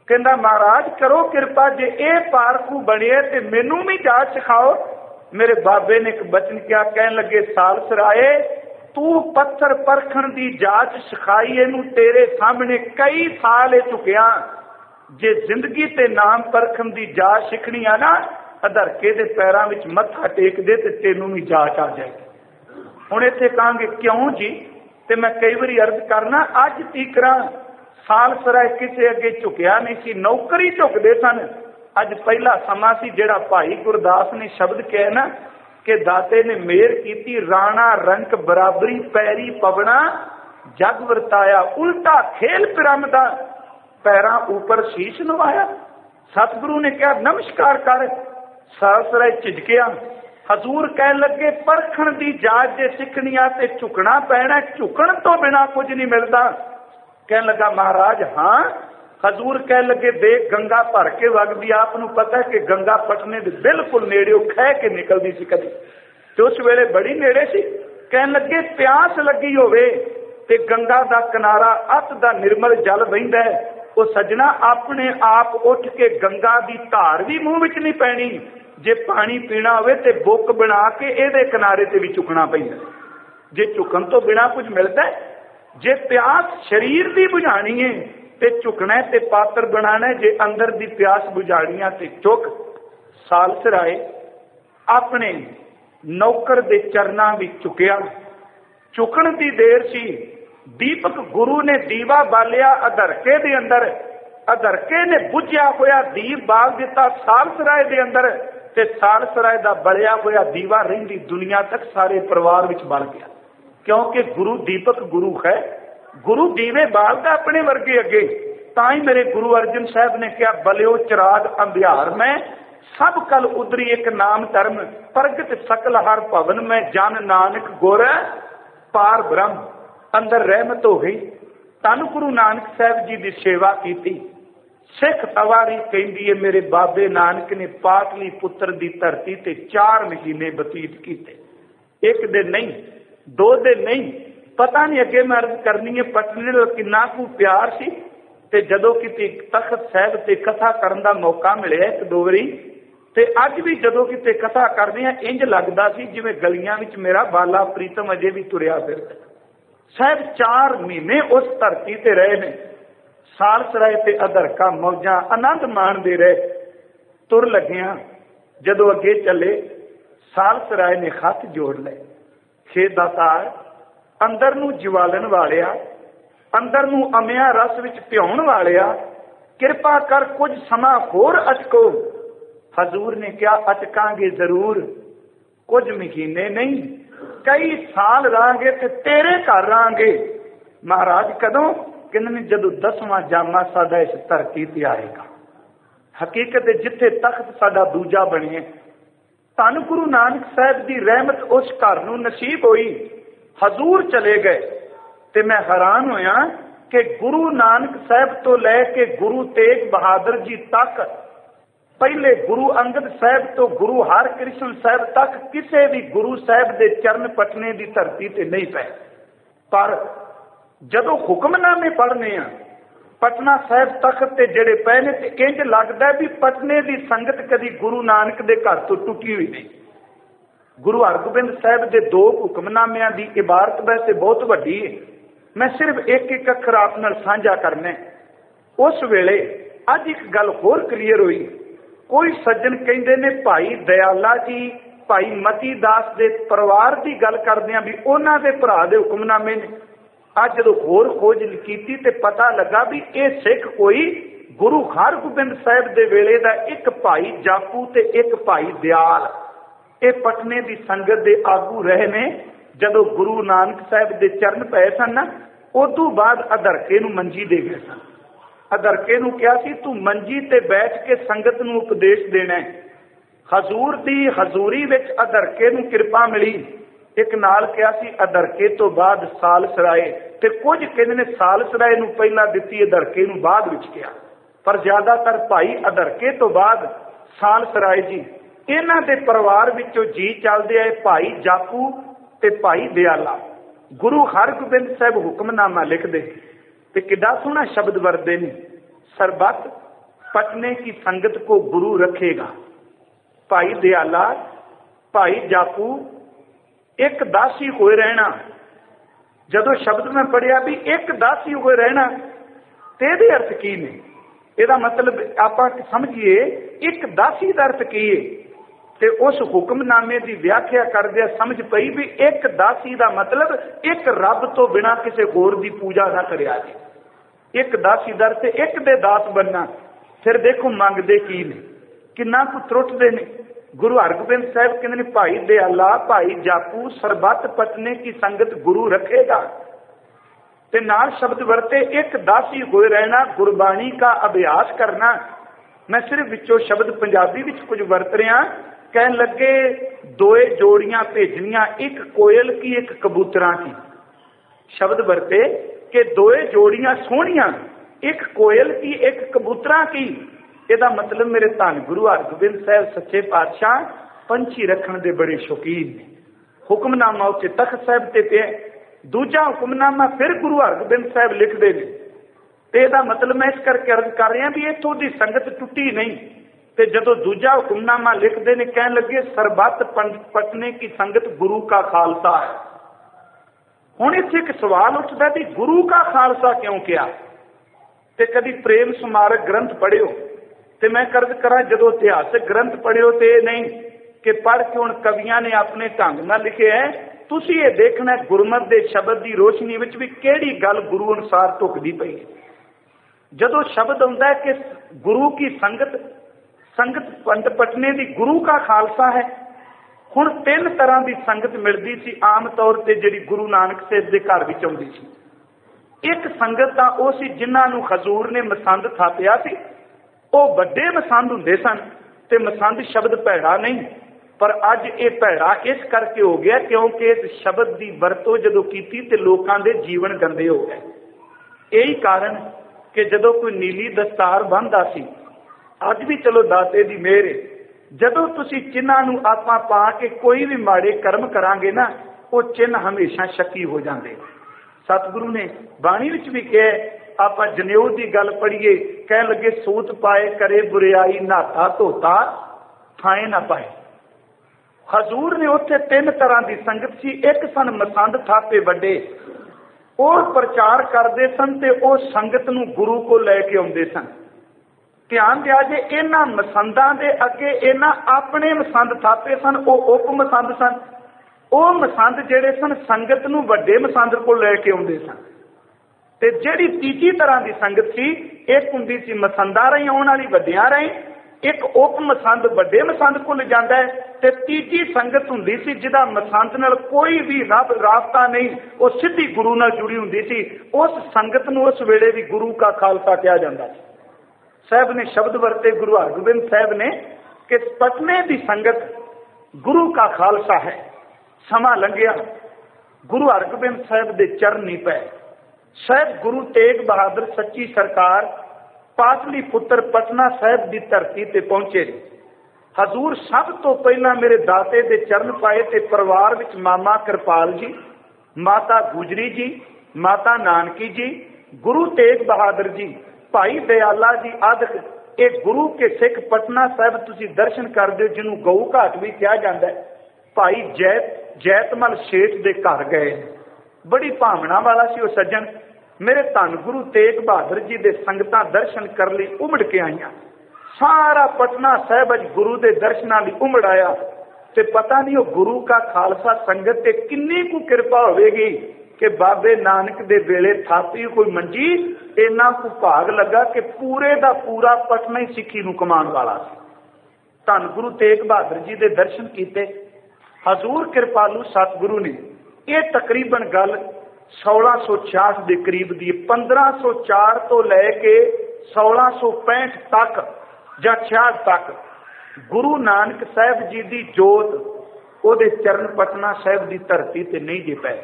कहंदा महाराज करो कृपा, जे ए पारखू बने ते मैनू भी जाच सिखाओ। मेरे बाबे ने एक बचन क्या कहन लगे, सालसराय तू पत्थर परखण दी जाच सिखाई, इनू तेरे सामने कई साल चुकिया। जे जिंदगी ते नाम परखण दी जाच सिखनी आ ना, अधरके दे पैरां विच मत्था टेक दे ते तेनू भी जाच आ जाएगी। हुण इत्थे कहांगे क्यों जी, ते मैं कई बारी अर्ज करना, अज तीकरा सालसराय किसे अगे झुकिया नहीं सी, नौकरी झुकदे सन। अज पहला समा सी जेड़ा भाई गुरदास ने शब्द कहे ना कि दाते ने मेहर कीती, राणा रंक बराबरी पैरी पवना जग वरताया, उल्टा खेल पिरमदा पैरां ऊपर शीश नवाया। सतगुरु ने कहा नमस्कार कर। सालसराय झिझकिया। हजूर कहन लगे परखण दी जाच जे सिखनी आ ते झुकना पैना, झुकण तो बिना कुछ नहीं मिलता। कहन लगा महाराज हाँ। हजूर कहन लगे देख गंगा भर के वगदी, आपनू पता है कि गंगा पटने दे बिल्कुल नेड़े खह के निकलदी सी कदी, ते उस वेले बड़ी नेड़े सी। कहन लगे प्यास लगी होवे ते गंगा दा किनारा अत दा निर्मल जल वहिंदा है, वो सजना अपने आप उठ के गंगा दी धार भी मूंह विच नहीं पैनी, जे पानी पीना होवे ते बुक बना के इहदे किनारे ते भी चुकना पैंदा, जे चुकन तो बिना कुछ मिलता है। जे प्यास शरीर दी बुझानी है ते झुकना है ते पात्र बनाना है, जे अंदर दी प्यास बुझानी है ते चुक। सालसराय अपने नौकर दे चरनां विच झुकिया, झुकण दी देर सी। दीपक गुरु ने दीवा बालिया अधरके दे अंदर, अधरके ने बुझिया होया दीप बाल दिता सालसराय दे अंदर, ते सालसराय दा बलिया होया दीवा रहिंदी दुनिया तक सारे परिवार विच बल गया, क्योंकि गुरु दीपक गुरु है। गुरु दीवे बालदा अपने वर्गे अगे, ਤਾਂ ਹੀ ਮੇਰੇ ਗੁਰੂ ਅਰਜਨ ਸਾਹਿਬ ਨੇ ਕਿਹਾ, ਬਲਿਓ ਚਿਰਾਗ ਅੰਧਿਆਰ ਮੈਂ ਸਭ ਕਲ ਉਦਰੀ ਇੱਕ ਨਾਮ ਧਰਮ, ਪ੍ਰਗਟ ਸਕਲ ਹਰ ਭਵਨ ਮੈਂ ਜਨ ਨਾਨਕ ਗੁਰ ਪਾਰ ਬ੍ਰਹਮ। ਅੰਦਰ ਰਹਿਮਤ ਹੋ ਗਈ। ਧੰਨ ਗੁਰੂ ਨਾਨਕ ਸਾਹਿਬ ਜੀ ਦੀ ਸੇਵਾ ਕੀਤੀ। ਸਿੱਖ ਤਵਾਰੀ ਕਹਿੰਦੀ ਹੈ, ਮੇਰੇ ਬਾਬੇ ਨਾਨਕ ਨੇ ਪਾਟਲੀ ਪੁੱਤਰ ਦੀ ਧਰਤੀ ਤੇ 4 ਮਹੀਨੇ ਬਤੀਤ ਕੀਤੇ। ਇੱਕ ਦਿਨ ਨਹੀਂ, 2 ਦਿਨ ਨਹੀਂ, ਪਤਾ ਨਹੀਂ ਅੱਗੇ ਮੈਂ ਅਰਜ਼ ਕਰਨੀ ਹੈ ਪਟਨੇ ਨਾਲ ਕਿੰਨਾ ਕੁ ਪਿਆਰ ਸੀ। ਤੇ ਜਦੋਂ ਕਿਤੇ ਤਖਤ ਸਾਹਿਬ ਤੇ ਕਥਾ ਕਰਨ ਦਾ ਮੌਕਾ ਮਿਲਿਆ 1-2 ਵਾਰੀ, ਤੇ ਅੱਜ ਵੀ ਜਦੋਂ ਕਿਤੇ ਕਥਾ ਕਰਦੇ ਆ ਇੰਜ ਲੱਗਦਾ ਸੀ ਜਿਵੇਂ ਗਲੀਆਂ ਵਿੱਚ ਮੇਰਾ ਬਾਲਾ ਪ੍ਰੀਤਮ ਅਜੇ ਵੀ ਤੁਰਿਆ ਫਿਰਦਾ। ਸਾਹਿਬ 4 ਮਹੀਨੇ ਉਸ ਧਰਤੀ ਤੇ ਰਹੇ ਨੇ। ਸਾਲਸਰਾਏ ਤੇ ਅਧਰਕਾ ਮੌਜਾਂ ਆਨੰਦ ਮਾਣਦੇ ਰਹੇ। ਤੁਰ ਲੱਗਿਆ ਜਦੋਂ ਅੱਗੇ ਚੱਲੇ, ਸਾਲਸਰਾਏ ਨੇ ਹੱਥ ਜੋੜ ਲਏ, ਖੇ ਦਾਤਾਰ ਅੰਦਰ ਨੂੰ ਜਵਾਲਣ ਵਾਲਿਆ, ਅੰਦਰ ਨੂੰ ਅਮਿਆ ਰਸ ਵਿੱਚ ਭਿਉਣ ਵਾਲਿਆ, ਕਿਰਪਾ ਕਰ ਕੁਝ ਸਮਾਂ ਹੋਰ ਅਟਕੋ। ਹਜ਼ੂਰ ਨੇ ਕਿਹਾ, ਅਟਕਾਂਗੇ ਜ਼ਰੂਰ, ਕੁਝ ਮਹੀਨੇ ਨਹੀਂ, ਕਈ ਸਾਲ ਰਹਾਂਗੇ ਤੇ ਤੇਰੇ ਘਰ ਰਹਾਂਗੇ। ਮਹਾਰਾਜ ਕਦੋਂ? ਕਹਿੰਦੇ ਨੇ ਜਦੋਂ 10ਵਾਂ ਜਾਮਾ ਸਾਡਾ ਇਸ ਧਰਤੀ ਤੇ ਆਏਗਾ। ਹਕੀਕਤ ਜਿੱਥੇ ਤਖਤ ਸਾਡਾ ਦੂਜਾ ਬਣੇ। ਧੰਨ ਗੁਰੂ ਨਾਨਕ ਸਾਹਿਬ ਦੀ ਰਹਿਮਤ ਉਸ ਘਰ ਨੂੰ ਨਸੀਬ ਹੋਈ। ਹਜ਼ੂਰ ਚਲੇ ਗਏ ਤੇ ਮੈਂ ਹੈਰਾਨ ਹੋਇਆ ਕਿ ਗੁਰੂ ਨਾਨਕ ਸਾਹਿਬ ਤੋਂ ਲੈ ਕੇ ਗੁਰੂ ਤੇਗ ਬਹਾਦਰ ਜੀ ਤੱਕ, ਪਹਿਲੇ ਗੁਰੂ ਅੰਗਦ ਸਾਹਿਬ ਤੋਂ ਗੁਰੂ ਹਰਕ੍ਰਿਸ਼ਨ ਸਾਹਿਬ ਤੱਕ ਕਿਸੇ ਵੀ ਗੁਰੂ ਸਾਹਿਬ ਦੇ ਚਰਨ ਪਟਨੇ ਦੀ ਧਰਤੀ ਤੇ ਨਹੀਂ ਪਏ। ਪਰ ਜਦੋਂ ਹੁਕਮਨਾਮੇ ਪੜ੍ਹਨੇ ਆ ਪਟਨਾ ਸਾਹਿਬ ਤਖਤ ਤੇ ਜਿਹੜੇ ਪਏ ਨੇ, ਤੇ ਇੰਜ ਲੱਗਦਾ ਵੀ ਪਟਨੇ ਦੀ ਸੰਗਤ ਕਦੀ ਗੁਰੂ ਨਾਨਕ ਦੇ ਘਰ ਤੋਂ ਟੁੱਟੀ ਹੋਈ ਨਹੀਂ। ਗੁਰੂ ਹਰਗੋਬਿੰਦ ਸਾਹਿਬ ਦੇ 2 ਹੁਕਮਨਾਮਿਆਂ ਦੀ ਇਬਾਰਤ ਵੈਸੇ ਬਹੁਤ ਵੱਡੀ ਹੈ। ਮੈਂ ਸਿਰਫ ਇੱਕ ਅੱਖਰ ਆਪ ਨਾਲ ਸਾਂਝਾ ਕਰਨਾ। ਉਸ ਵੇਲੇ ਅੱਜ ਇੱਕ ਗੱਲ ਹੋਰ ਕਲੀਅਰ ਹੋਈ। ਕੋਈ ਸੱਜਣ ਕਹਿੰਦੇ ਨੇ ਭਾਈ ਦਇਆਲਾ ਜੀ, ਭਾਈ ਮਤੀ ਦਾਸ ਦੇ ਪਰਿਵਾਰ ਦੀ ਗੱਲ ਕਰਦੇ ਆ ਵੀ ਉਹਨਾਂ ਦੇ ਭਰਾ ਦੇ ਹੁਕਮਨਾਮੇ ਨੇ। ਅੱਜ ਜਦੋਂ ਹੋਰ ਖੋਜ ਕੀਤੀ ਤੇ ਪਤਾ ਲੱਗਾ ਵੀ ਇਹ ਸਿੱਖ ਕੋਈ ਗੁਰੂ ਹਰਗੋਬਿੰਦ ਸਾਹਿਬ ਦੇ ਵੇਲੇ ਦਾ ਇੱਕ ਭਾਈ ਜਾਪੂ ਤੇ ਇੱਕ ਭਾਈ ਦਿਆਲ, ਇਹ ਪਟਨੇ ਦੀ ਸੰਗਤ ਦੇ ਆਗੂ ਰਹੇ ਨੇ। ਜਦੋਂ ਗੁਰੂ ਨਾਨਕ ਸਾਹਿਬ ਦੇ ਚਰਨ ਪਏ ਸਨ ਨਾ, ਉਦੋਂ ਬਾਅਦ ਅਧਰਕੇ ਨੂੰ ਮੰਜੀ ਦੇ ਗਏ ਸਨ। ਅਧਰਕੇ ਨੂੰ ਕਿਹਾ ਸੀ ਤੂੰ ਮੰਜੀ ਤੇ ਬੈਠ ਕੇ ਸੰਗਤ ਨੂੰ ਉਪਦੇਸ਼ ਦੇਣਾ। ਹਜ਼ੂਰ ਦੀ ਹਜ਼ੂਰੀ ਵਿੱਚ ਅਧਰਕੇ ਨੂੰ ਕਿਰਪਾ ਮਿਲੀ। ਇੱਕ ਨਾਲ ਕਿਹਾ ਸੀ ਅਧਰਕੇ ਤੋਂ ਬਾਅਦ ਸਾਲਸਰਾਏ, ਤੇ ਕੁਝ ਕਹਿੰਦੇ ਨੇ ਸਾਲਸਰਾਏ ਨੂੰ ਪਹਿਲਾਂ ਦਿੱਤੀ, ਅਧਰਕੇ ਨੂੰ ਬਾਅਦ ਵਿੱਚ ਕਿਹਾ, ਪਰ ਜ਼ਿਆਦਾਤਰ ਭਾਈ ਅਧਰਕੇ ਤੋਂ ਬਾਅਦ ਸਾਲਸਰਾਏ ਜੀ। ਇਹਨਾਂ ਦੇ ਪਰਿਵਾਰ ਵਿੱਚੋਂ ਜੀ ਚੱਲਦੇ ਆਏ ਭਾਈ ਜਾਪੂ ਤੇ ਭਾਈ ਦਿਆਲਾ। ਗੁਰੂ ਹਰਗੋਬਿੰਦ ਸਾਹਿਬ ਹੁਕਮਨਾਮਾ ਲਿਖਦੇ ਤੇ ਕਿੱਡਾ ਸੋਹਣਾ ਸ਼ਬਦ ਵਰਤਦੇ ਨੇ, ਸਰਬੱਤ ਪਟਨੇ ਕੀ ਸੰਗਤ ਕੋ ਗੁਰੂ ਰੱਖੇਗਾ। ਭਾਈ ਦਿਆਲਾ, ਭਾਈ ਜਾਪੂ ਇੱਕ ਦਾਸੀ ਹੋਏ ਰਹਿਣਾ। ਜਦੋਂ ਸ਼ਬਦ ਮੈਂ ਪੜਿਆ ਵੀ ਇੱਕ ਦਾਸੀ ਹੋਏ ਰਹਿਣਾ, ਤੇ ਇਹਦੇ ਅਰਥ ਕੀ ਨੇ? ਇਹਦਾ ਮਤਲਬ ਆਪਾਂ ਸਮਝੀਏ ਇੱਕ ਦਾਸੀ ਦਾ ਅਰਥ ਕੀ ਹੈ। ਤੇ ਉਸ ਹੁਕਮਨਾਮੇ ਦੀ ਵਿਆਖਿਆ ਕਰਦਿਆਂ ਸਮਝ ਪਈ ਵੀ ਇੱਕ ਦਾਸੀ ਦਾ ਮਤਲਬ ਇੱਕ ਰੱਬ ਤੋਂ ਬਿਨਾ ਕਿਸੇ ਹੋਰ ਦੀ ਪੂਜਾ ਨਾ ਕਰਿਆ ਜੀ। ਇੱਕ ਦਾਸੀ ਦਰ ਤੇ ਇੱਕ ਦੇ ਦਾਸ ਬਣਨਾ। ਫਿਰ ਦੇਖੋ ਮੰਗਦੇ ਕੀ ਨੇ, ਕਿੰਨਾ ਕੁ ਤਰੁੱਟਦੇ ਨੇ। ਗੁਰੂ ਹਰਗੋਬਿੰਦ ਸਾਹਿਬ ਕਹਿੰਦੇ ਨੇ ਭਾਈ ਦਿਆਲਾ, ਭਾਈ ਜਾਪੂ, ਸਰਬੱਤ ਪਟਨੇ ਕੀ ਸੰਗਤ ਗੁਰੂ ਰੱਖੇਗਾ। ਤੇ ਨਾਲ ਸ਼ਬਦ ਵਰਤੇ ਇੱਕ ਦਾਸੀ ਹੋਏ ਰਹਿਣਾ, ਗੁਰਬਾਣੀ ਦਾ ਅਭਿਆਸ ਕਰਨਾ। ਮੈਂ ਸਿਰਫ ਵਿੱਚੋਂ ਸ਼ਬਦ ਪੰਜਾਬੀ ਵਿੱਚ ਕੁਝ ਵਰਤ ਰਿਹਾ। ਕਹਿਣ ਲੱਗੇ 2 ਜੋੜੀਆਂ ਭੇਜਣੀਆਂ, ਇੱਕ ਕੋਇਲ ਕੀ ਇੱਕ ਕਬੂਤਰਾਂ ਕੀ। ਸ਼ਬਦ ਵਰਤੇ ਕਿ 2 ਜੋੜੀਆਂ ਸੋਹਣੀਆਂ, ਇੱਕ ਕੋਇਲ ਕੀ ਇੱਕ ਕਬੂਤਰਾਂ ਕੀ। ਇਹਦਾ ਮਤਲਬ ਮੇਰੇ ਧੰਨ ਗੁਰੂ ਹਰਗੋਬਿੰਦ ਸਾਹਿਬ ਸੱਚੇ ਪਾਤਸ਼ਾਹ ਪੰਛੀ ਰੱਖਣ ਦੇ ਬੜੇ ਸ਼ੌਕੀਨ ਨੇ। ਹੁਕਮਨਾਮਾ ਉੱਤੇ ਤਖਤ ਸਾਹਿਬ ਤੇ ਪਿਆ। ਦੂਜਾ ਹੁਕਮਨਾਮਾ ਫਿਰ ਗੁਰੂ ਹਰਗੋਬਿੰਦ ਸਾਹਿਬ ਲਿਖਦੇ ਨੇ। ਤੇ ਇਹਦਾ ਮਤਲਬ ਮੈਂ ਇਸ ਕਰਕੇ ਅਰਜ਼ ਕਰ ਰਿਹਾ ਵੀ ਇੱਥੋਂ ਦੀ ਸੰਗਤ ਟੁੱਟੀ ਨਹੀਂ। ਤੇ ਜਦੋਂ ਦੂਜਾ ਹੁਕਮਨਾਮਾ ਲਿਖਦੇ ਨੇ, ਕਹਿਣ ਲੱਗੇ ਸਰਬੱਤ ਪਟਨੇ ਕੀ ਸੰਗਤ ਗੁਰੂ ਕਾ ਖਾਲਸਾ ਹੈ। ਹੁਣ ਇੱਥੇ ਇੱਕ ਸਵਾਲ ਉੱਠਦਾ ਵੀ ਗੁਰੂ ਕਾ ਖਾਲਸਾ ਕਿਉਂ ਕਿਹਾ? ਤੇ ਕਦੀ ਪ੍ਰੇਮ ਸਮਾਰਕ ਗ੍ਰੰਥ ਪੜ੍ਹਿਓ? ਤੇ ਮੈਂ ਕਰਜ਼ ਕਰਾਂ ਜਦੋਂ ਇਤਿਹਾਸਕ ਗ੍ਰੰਥ ਪੜ੍ਹਿਓ ਤੇ ਇਹ ਨਹੀਂ ਕਿ ਪੜ੍ਹ ਕੇ ਹੁਣ ਕਵੀਆਂ ਨੇ ਆਪਣੇ ਢੰਗ ਨਾਲ ਲਿਖਿਆ ਹੈ। ਤੁਸੀਂ ਇਹ ਦੇਖਣਾ ਗੁਰਮਤਿ ਦੇ ਸ਼ਬਦ ਦੀ ਰੋਸ਼ਨੀ ਵਿੱਚ ਵੀ ਕਿਹੜੀ ਗੱਲ ਗੁਰੂ ਅਨੁਸਾਰ ਢੁਕਦੀ ਪਈ ਹੈ। ਜਦੋਂ ਸ਼ਬਦ ਆਉਂਦਾ ਹੈ ਕਿ ਗੁਰੂ ਕੀ ਸੰਗਤ ਪੰਡ ਪਟਨੇ ਦੀ ਗੁਰੂ ਕਾ ਖਾਲਸਾ ਹੈ। ਹੁਣ 3 ਤਰ੍ਹਾਂ ਦੀ ਸੰਗਤ ਮਿਲਦੀ ਸੀ ਆਮ ਤੌਰ ਤੇ ਜਿਹੜੀ ਗੁਰੂ ਨਾਨਕ ਸਾਹਿਬ ਦੇ ਘਰ ਵਿੱਚ ਆਉਂਦੀ ਸੀ। एक संगत दा ओ सी जिन्हां नूं हजूर ने मसंद थापिया सी। ओ वड्डे मसंद हुंदे सन ते मसंद शब्द भैड़ा नहीं, पर अज ये भैड़ा इस करके हो गया क्योंकि इस शब्द की वरतों जदों कीती ते लोकां दे जीवन गंदे हो गए। यही कारण कि जदों कोई नीली दस्तार बन्नदा सी, अज भी चलो दाते दी मेहर, जदों तुसी चिन्हां नूं आपां पा के कोई भी माड़े कर्म करांगे ना, वो चिन्ह हमेशा शक्की हो जाते। सतगुरु ने बाणी विच भी कहा, आप जनेऊ की गल पढ़ीए, कह लगे सूत पाए करे बुरियाई, नहाता धोता थाए ना पाए। हजूर ने उत्थे तीन तरह की संगत सी। एक सन मसंद थापे वड्डे, और प्रचार करते सन ते ओ संगत नूं गुरु को लैके आउंदे सन। ध्यान दिया जे इन्हां मसंदां दे अगे इन्हां अपने मसंद थापे सन, ओ उप मसंद सन। ओ मसंद जिहड़े सन संगत नूं वड्डे मसंद को लैके आउंदे सन। ते जिहड़ी तीजी तरह की संगत सी, एक हुंदी सी मसंदां रही आउण वाली वड्डियां रही, एक उप मसंद वड्डे मसंद को ले जाता है, ते तीजी संगत हुंदी सी जिहदा मसंद नाल कोई भी राबता नहीं, वो सीधी गुरु नाल जुड़ी हुंदी सी। उस संगत नूं उस वेले भी गुरु का खालसा कहा जाता सी। साहब ने शब्द वरते गुरु हरगोबिंद साहब ने कि पटने की संगत गुरु का खालसा है। समा लंघिया, गुरु हरगोबिंद साहब के चरण नहीं पए। साहब गुरु तेग बहादुर सच्ची सरकार पाटली पुत्र पटना साहब की धरती ते पहुंचे। हजूर सब तो पहला मेरे दाते के चरण पाए ते परिवार विच मामा कृपाल जी, माता गुजरी जी, माता नानकी जी, गुरु तेग बहादुर जी, भाई दयाला जी आदि एक गुरु के सिख पटना साहब तुसी दर्शन करते हो, जिन्होंने गऊ घाट भी कहा जाता है। भाई जैतमल शेठ के घर गए, बड़ी भावना वाला सी वो सज्जन। मेरे धन गुरु तेग बहादुर जी के संगतां दर्शन कर ली उमड़ के आईयां। सारा पटना साहब अज गुरु के दर्शनां लई उमड़ आया। ते पता नहीं वो गुरु का खालसा संगत ते किन्नी कु कृपा होवेगी कि बाबे नानक दे वेले थापी कोई मंजी, इन्ना को भाग लगा कि पूरे दा पूरा पटना ही सिक्खी नूं कमान वाला सी। धन गुरु तेग बहादुर जी के दर्शन किए। हजूर कृपालू सतगुरु ने यह तकरीबन गल 1666 के करीब दी, 1504 तो लैके 1665 तक या 66 तक गुरु नानक साहब जी की जोत ओदे चरण पटना साहब की धरती ते नहीं जे पै।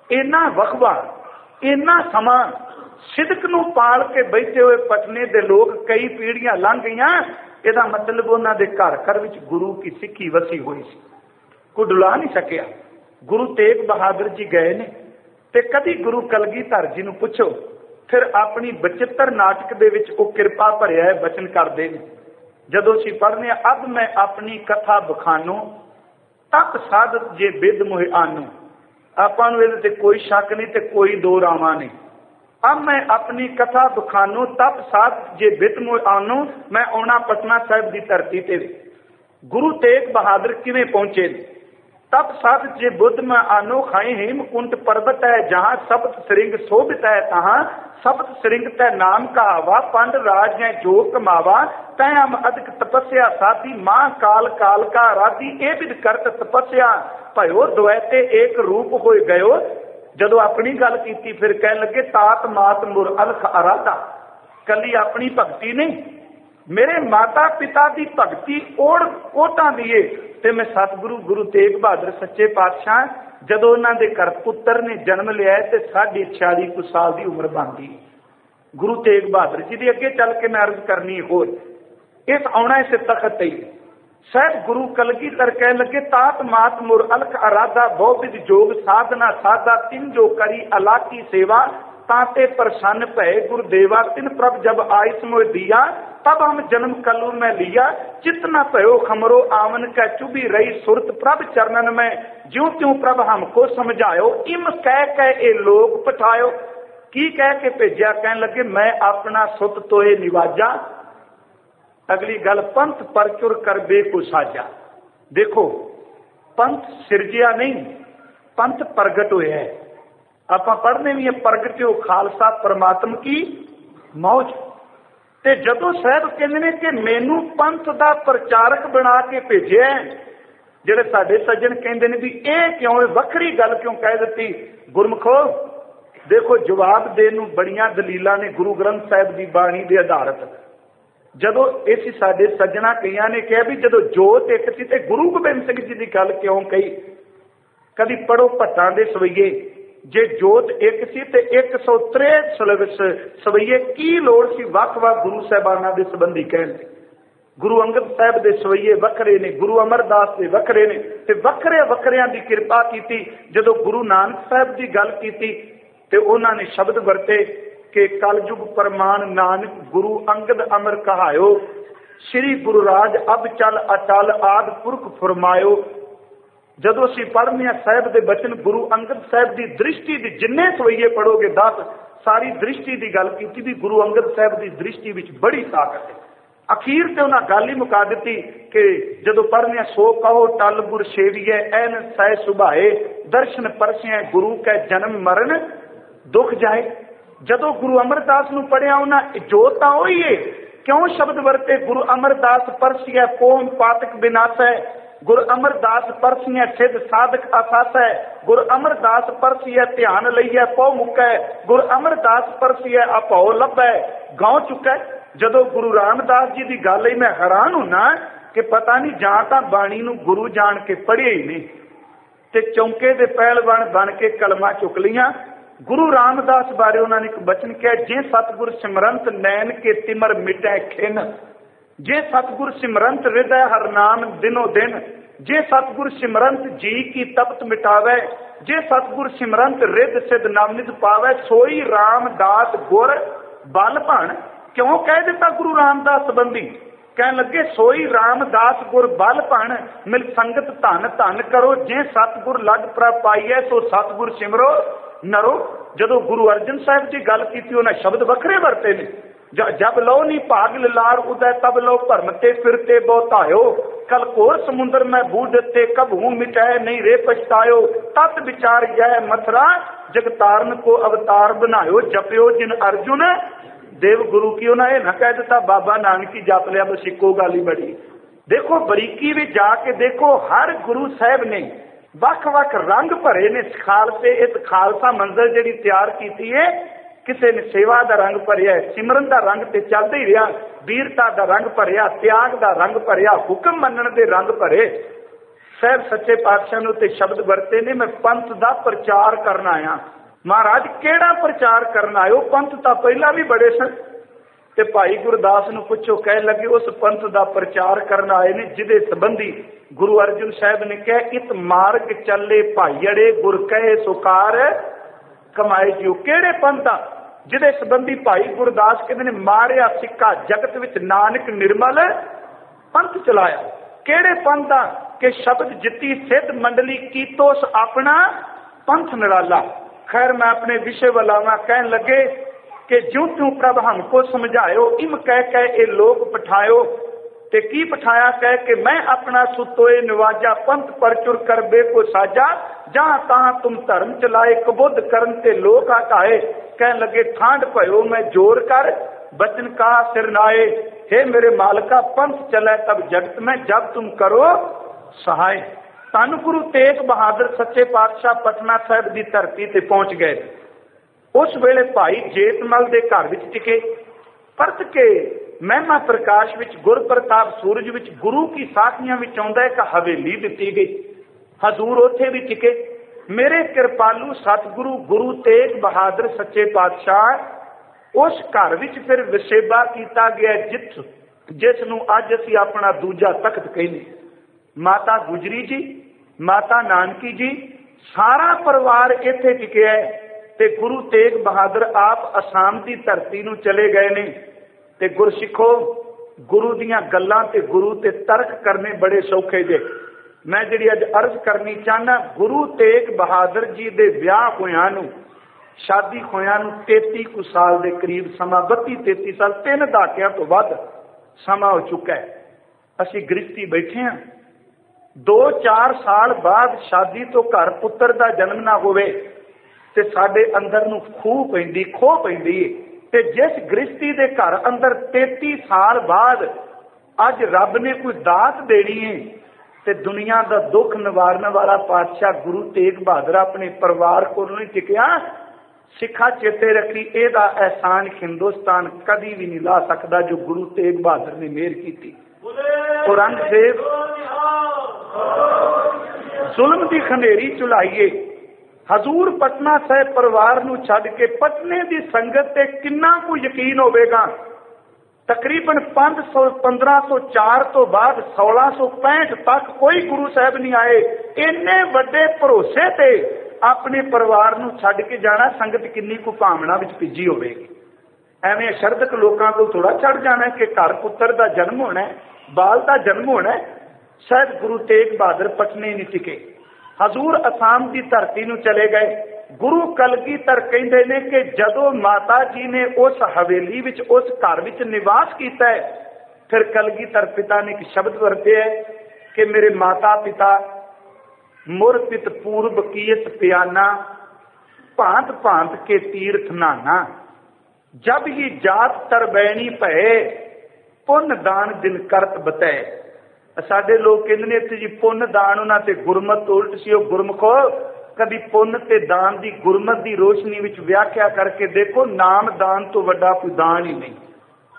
इन्ना वखवा, इन्ना समा सिदक नूं पाल के बैठे हुए पटने दे लोग कई पीढ़ियां लंघ गईयां। इहदा मतलब उन्हां दे घर घर विच गुरु की सिक्खी वसी हुई सी, कोई डुला नहीं सकिया। गुरु तेग बहादुर जी गए ने ते कदी गुरु कलगीधर जी नूं पुछो, फिर अपनी बचित्र नाटक दे विच वो कृपा भरिया बचन करते हैं। जदों असीं पढ़ने अब मैं अपनी कथा बखानो, तप साधत जे बिद मोहे आनो। आपां नूं इहदे ते कोई शक नहीं ते कोई दो रावां नहीं। अब मैं अपनी कथा बखानो, तप साधत जे बिद मोहे आनो। मैं आउणा पटना साहिब की धरती ते। गुरु तेग बहादुर किवें पहुंचे? तप साधत जे बुद्ध में आनो, खाई हेमकुंट पर्वत है जहां सप्त श्रृंग शोभित है, तहां सप्त श्रृंग तै नाम कहावा। पंड राज है जो कमावा, तय हम अधिक तपस्या साथी। मां काल काल का आराधी, ए विद करत तपस्या। भयो द्वैते एक रूप होए गयो। जदों अपनी गल की फिर कह लगे तात मात मुर अलख आराधा। कली अपनी भगती नहीं, मेरे माता पिता की भगती ओढ़ कोटा दिए। ते मैं सतगुरु गुरु तेग बहादुर सच्चे पातशाह जदों उन्होंने घर पुत्र ने जन्म लिया तो 46 साल की उम्र बन गई। गुरु तेग बहादुर जी के अगे चल के मैं अर्ज करनी हो इस आना इस तखत ही। साहब गुरु कलगीधर कह लगे तात मात मुर अलख आराधा। बहुविध जोग साधना साधा, तिन जो करी अलाकी सेवा। ताते प्रसन्न भय गुरुदेवा, तिन प्रभ जब आइस मोह दिया। तब हम जन्म कलु में लिया, चितना भयो खमरो आवन का। चुभी रही सुरत प्रभ चरणन में, ज्यों त्यों प्रभ हमको समझायो। इम कह ए लोग पठायो। की कह के भेजा? कह लगे मैं अपना सुत तोए निवाजा। अगली गल पंथ परचुर कर बेको साजा। देखो पंथ सिरजिया नहीं, पंथ प्रगट होया है। आप पढ़ने भी प्रगट हो खालसा परमात्मा की मौज। ते जदों साहब कहते हैं कि मैनू पंथ का प्रचारक बना के भेजे, जेडे साडे सज्जन कहते हैं भी ये क्यों वखरी गल क्यों कह दी? गुरमुखो देखो जवाब देने बड़िया दलीलां ने गुरु ग्रंथ साहिब की बाणी के आधारित। जदों इस साडे सज्जणा कईयां ने कहा भी जदों जोत एक सी ते गुरु गोबिंद सिंह जी की गल क्यों कही? कभी पढ़ो भट्टां दे सवैये, जे जोत एक सी ते 163 सवैये की लोड़ सी वख-वख गुरु साहिबानां दे संबंधी कहण। गुरु अंगद साहिब दे सवैये वखरे ने, गुरु अमरदास दे वखरे ने, ते वखरे वखरियां दी किरपा कीती। जदों गुरु नानक साहिब दी गल कीती ते उन्हां ने शब्द वरते कि कलयुग परमान नानक गुरु अंगद अमर कहायो, श्री गुरु राज अब चल अचल आद पुरख फरमायो। जदों असीं पढ़ने साहिब दे बचन गुरु अंगद साहिब की दृष्टि दी जिन्ने सवैये पढ़ोगे 10 सारी दृष्टि की गल की भी गुरु अंगद साहिब की दृष्टि विच बड़ी ताकत है। अखीर ते उन्हां गल ही मुका दी कि जदों पढ़ने सो कहो टल गुर सेविए ऐन सै सुभाए, दर्शन परसिए गुरु कै जन्म मरण दुख जाए। जदों गुरु अमरदास नूं पढ़िया उन्हां जोत तां ओही है, क्यों शब्द वरते गुरु अमरदास परसिए पोम पातक विनाशै, गुरु अमरदास परसिए सिद्ध साधक आसासै, गुरु अमरदास परसिए ध्यान लईए पौ मुकै, गुरु अमरदास परसिए अपौ लभै गांव चुकै। जदों गुरु रामदास जी की गल ही मैं हैरान होना कि पता नहीं जां तां बाणी नूं गुरु जान के पढ़िया ही नहीं ते चौंके दे पहलवान बन के कलमा चुक लिया। गुरु रामदास बारे उन्होंने एक बचन कहा, जे सतगुर सिमरंत नैन के तिमर मिटै खिन, जे सतगुर सिमरंत हृदय हर नाम दिनों दिन, जे सतगुर सिमरंत जी की तपत मिटावे, जे सतगुर सिमरंत रिद सिद्ध नामनिद पावे, सोई रामदास गुर बल भण। क्यों कह दिता गुरु रामदास संबंधी? कह लगे सोई रामदास गुर बल भण, मिल संगत धन धन करो, जे सतगुर लग प्रभ पाईए सो सतगुर सिमरो नरो। जदों गुरु अर्जन साहिब जी गल की उन्हें शब्द वखरे वरते ने, जब लो नी भाग लार उदय तब लो भरमते फिरते बहुतायो, कल कोर समुद्र में बूढ़ते कबहू मिटाए नहीं रे पछतायो, तत् विचार यह मथुरा जगतारन को अवतार बनायो, जपयो जिन अर्जुन देव गुरु की। उन्हें न कह दिता बाबा नानकी जप लिया बस इको गल ही बड़ी। देखो बरीकी भी जाके देखो, हर गुरु साहब ने वख वख रंग भरे ने खालसे। इस खालसा मंजिल जी तैयार की है, किसी ने सेवा का रंग भरिया, सिमरन का रंग तो चलता ही रहा, वीरता का रंग भरिया, त्याग का रंग भरिया, हुक्म मनण के रंग भरे। साहब सच्चे पातशाह नूं ते शब्द वरते ने, मैं पंथ का प्रचार करना आया। महाराज केड़ा प्रचार करना आयो? पंथ तो पहला भी बड़े सन। ते भाई गुरदास नूं पुछो, कह लगे उस पंथ का प्रचार करना आए ने जिदे संबंधी गुरु अर्जन साहब ने कहा, इत मार्ग चले भाईअड़े गुर कहे सुकार कमाए जियो। केड़े पंथ आ जिदे संबंधी भाई गुरदास कहते ने मारिया सिक्का जगत विच नानक निर्मल पंथ चलाया। केड़े पंथ आ कि शब्द जिती सिद्ध मंडली कीतोस अपना पंथ निराला। खैर मैं अपने विषय वाला कहन लगे कि ज्यों त्यों प्रभ हमको समझायो, इम कह कह ए लोग पठायो, ते की पठाया कह के मैं अपना सुतोए निवाजा, पंथ परचुर कर बे को साजा, जहां तहां तुम धर्म चलाए, कबुद्ध करन ते लोक हटाए। कह लगे ठांड भयो मैं जोर कर, बचन कहा सिरनाए, हे मेरे मालका पंथ चले तब जगत में, जब तुम करो सहाय। धन गुरु तेग बहादुर सच्चे पातशाह पटना साहिब की धरती ते पहुंच गए। उस वेले भाई जेतमल के घर विच टिके, परत के महिमा प्रकाश विच गुर प्रताप सूरज विच गुरु की साखियां विच आउंदा एक हवेली दिती गई। हजूर उथे भी टिके। मेरे कृपालू सतगुरु गुरु तेग बहादुर सच्चे पातशाह उस घर विच फिर विसेबा किया गया जिस नूं अज असीं अपना दूजा तख्त कहने। माता गुजरी जी, माता नानकी जी, सारा परिवार इत्थे टिकिया है ते गुरु तेग बहादुर आप असम की धरती नूं चले गए ने। ते गुरसिखो गुरु दीयां गल्लां ते गुरु ते तर्क करने बड़े सौखे जे। मैं जिहड़ी अज अर्ज करनी चाहना, गुरु तेग बहादुर जी दे विआह होइआं नूं शादी होइआं नूं 33 कुछ साल के करीब समा, 32-33 साल, 3 दहाकियां तो वध समा हो चुका है। असीं गृहस्थी बैठे हैं, 2-4 साल बाद शादी तो घर पुत्र का जन्म ना होवे ते साडे अंदर नूं खो पैंदी है। ते जिस गृहस्थी के घर अंदर 33 साल बाद अज रब ने कोई दात देनी है ते दुनिया का दुख निवारण वाला पातशाह गुरु तेग बहादुर अपने परिवार को नहीं टिकिया, सिखा चेते रखी, एदा एहसान हिंदुस्तान कदी भी नहीं ला सकता जो गुरु तेग बहादुर ने मेहर की। औरंगजेब जुल्म की खंडेरी चुलाइए, हजूर पटना साहिब परिवार नूं छड्ड के पटने की संगत ते किन्ना को यकीन होवेगा। तकरीबन 1504 तो बाद 1665 तक कोई गुरु साहब नहीं आए। इन्ने वड्डे भरोसे ते अपने परिवार नूं छड्ड के जाना, संगत किन्नी को भावना विच पिजी होवेगी। एवें शरदक लोकां को थोड़ा छड़ जाना कि घर पुत्र का जन्म होना है, बाल का जन्म होना है। शायद गुरु तेग बहादुर पटने नहीं टिके, हजूर असम की धरती नूं चले गए। गुरु कलगीधर कहते ने कि जदों माता जी ने उस हवेली विच, उस घर विच निवास किया है, फिर कलगीधर पिता ने एक शब्द वरते है कि मेरे माता पिता मुर पित पूर्व कीयत पियाना, भांत भांत के तीर्थ नाना, जब ही जात तरबैनी भय, पुन दान दिन करत बतै। साडे लोग कहते ने इत्थे जी पुन दान उन्हां ते गुरमत उल्ट सी। गुरमुखो कभी पुन ते दान दी गुरमत दी रोशनी विच व्याख्या करके देखो, नाम दान तो वड्डा कोई दान ही नहीं।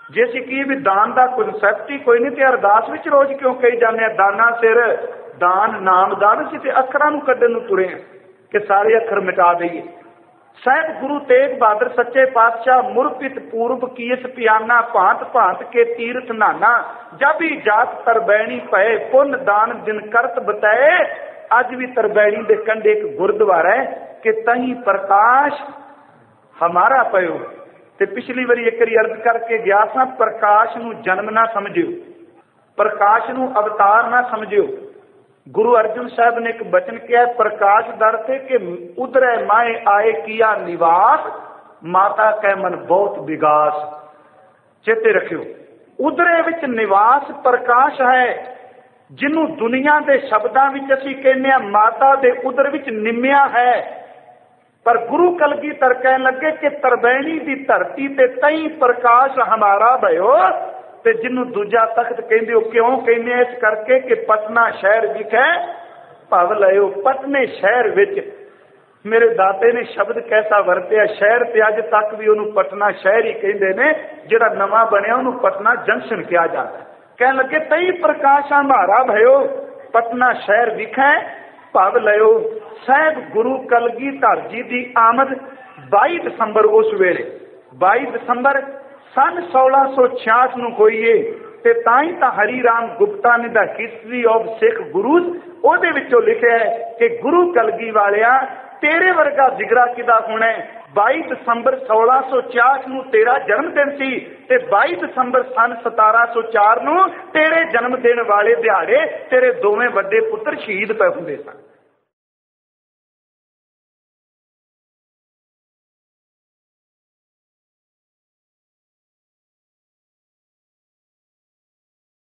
जे असीं कही भी दान दा कॉन्सैप्ट ही कोई नहीं ते अरदास विच रोज क्यों कही जाने आ दाना सिर दान नाम दान। असीं ते अखरां नूं कड्ढण नूं तुरे कि सारे अखर मिटा दईए। साहिब गुरु तेग बहादुर सच्चे पातशाह मुरपित पूर्व कीयत पियाना, भांत भांत के तीर्थ नाना, जब ही जात तरबैनी भय, पुन दान दिन करत बताए। अज भी तरबैनी दे कंढे एक गुरुद्वारा है कि तही प्रकाश हमारा पयो। ते पिछली बारी एक बारी अर्ज करके गया था, प्रकाश नूं जन्म ना समझियो, प्रकाश नूं अवतार ना समझियो। गुरु अर्जुन साहब ने एक वचन किया, प्रकाश दर थे कि उधरे माए आए किया निवास, माता कै मन बहुत विगास। चेते रखियो, उधरे विच निवास प्रकाश है, जिन्हों दुनिया के शब्दों विच असीं कहने आ माता दे उदर विच निम्या है। पर गुरु कलगीधर कहन लगे कि तरबैनी दी धरती ते तई प्रकाश हमारा भयो। ते जिन्हों दूजा तख्त कहंदे हो, क्यों कहने? इस करके कि पटना शहर विखे भव लयो। पटने शहर विच मेरे दाते ने शब्द कैसा वरतिया, शहर ते अज तक भी उन्होंने पटना शहर ही कहंदे ने, जिहड़ा नवां बनिया उन्होंने पटना जंक्शन कहा जाता है। कह लगे तई प्रकाश हमारा भयो, पटना शहर विखे भव लयो। साहिब गुरु कलगीधर जी की आमद 22 दिसंबर उस वेले 22 दिसंबर सन 1666 ਨੂੰ ਹੋਈ ਏ। ਤੇ ਤਾਂ ਹੀ ਤਾਂ ਹਰੀ ਰਾਮ ਗੁਪਤਾ ਨੇ ਦਾ ਹਿਸਟਰੀ ਆਫ ਸਿੱਖ ਗੁਰੂਜ਼ ਉਹਦੇ ਵਿੱਚੋਂ ਲਿਖਿਆ ਹੈ ਕਿ ਗੁਰੂ ਕਲਗੀ ਵਾਲਿਆ तेरे वर्गा जिगरा किदा होना है। 22 दिसंबर 1666 ਨੂੰ तेरा जन्म दिन सी ते 22 दिसंबर सन 1704 ਨੂੰ तेरे जन्म दिन वाले दिहाड़े तेरे दोवें वड्डे पुत्र शहीद पे हुंदे सन।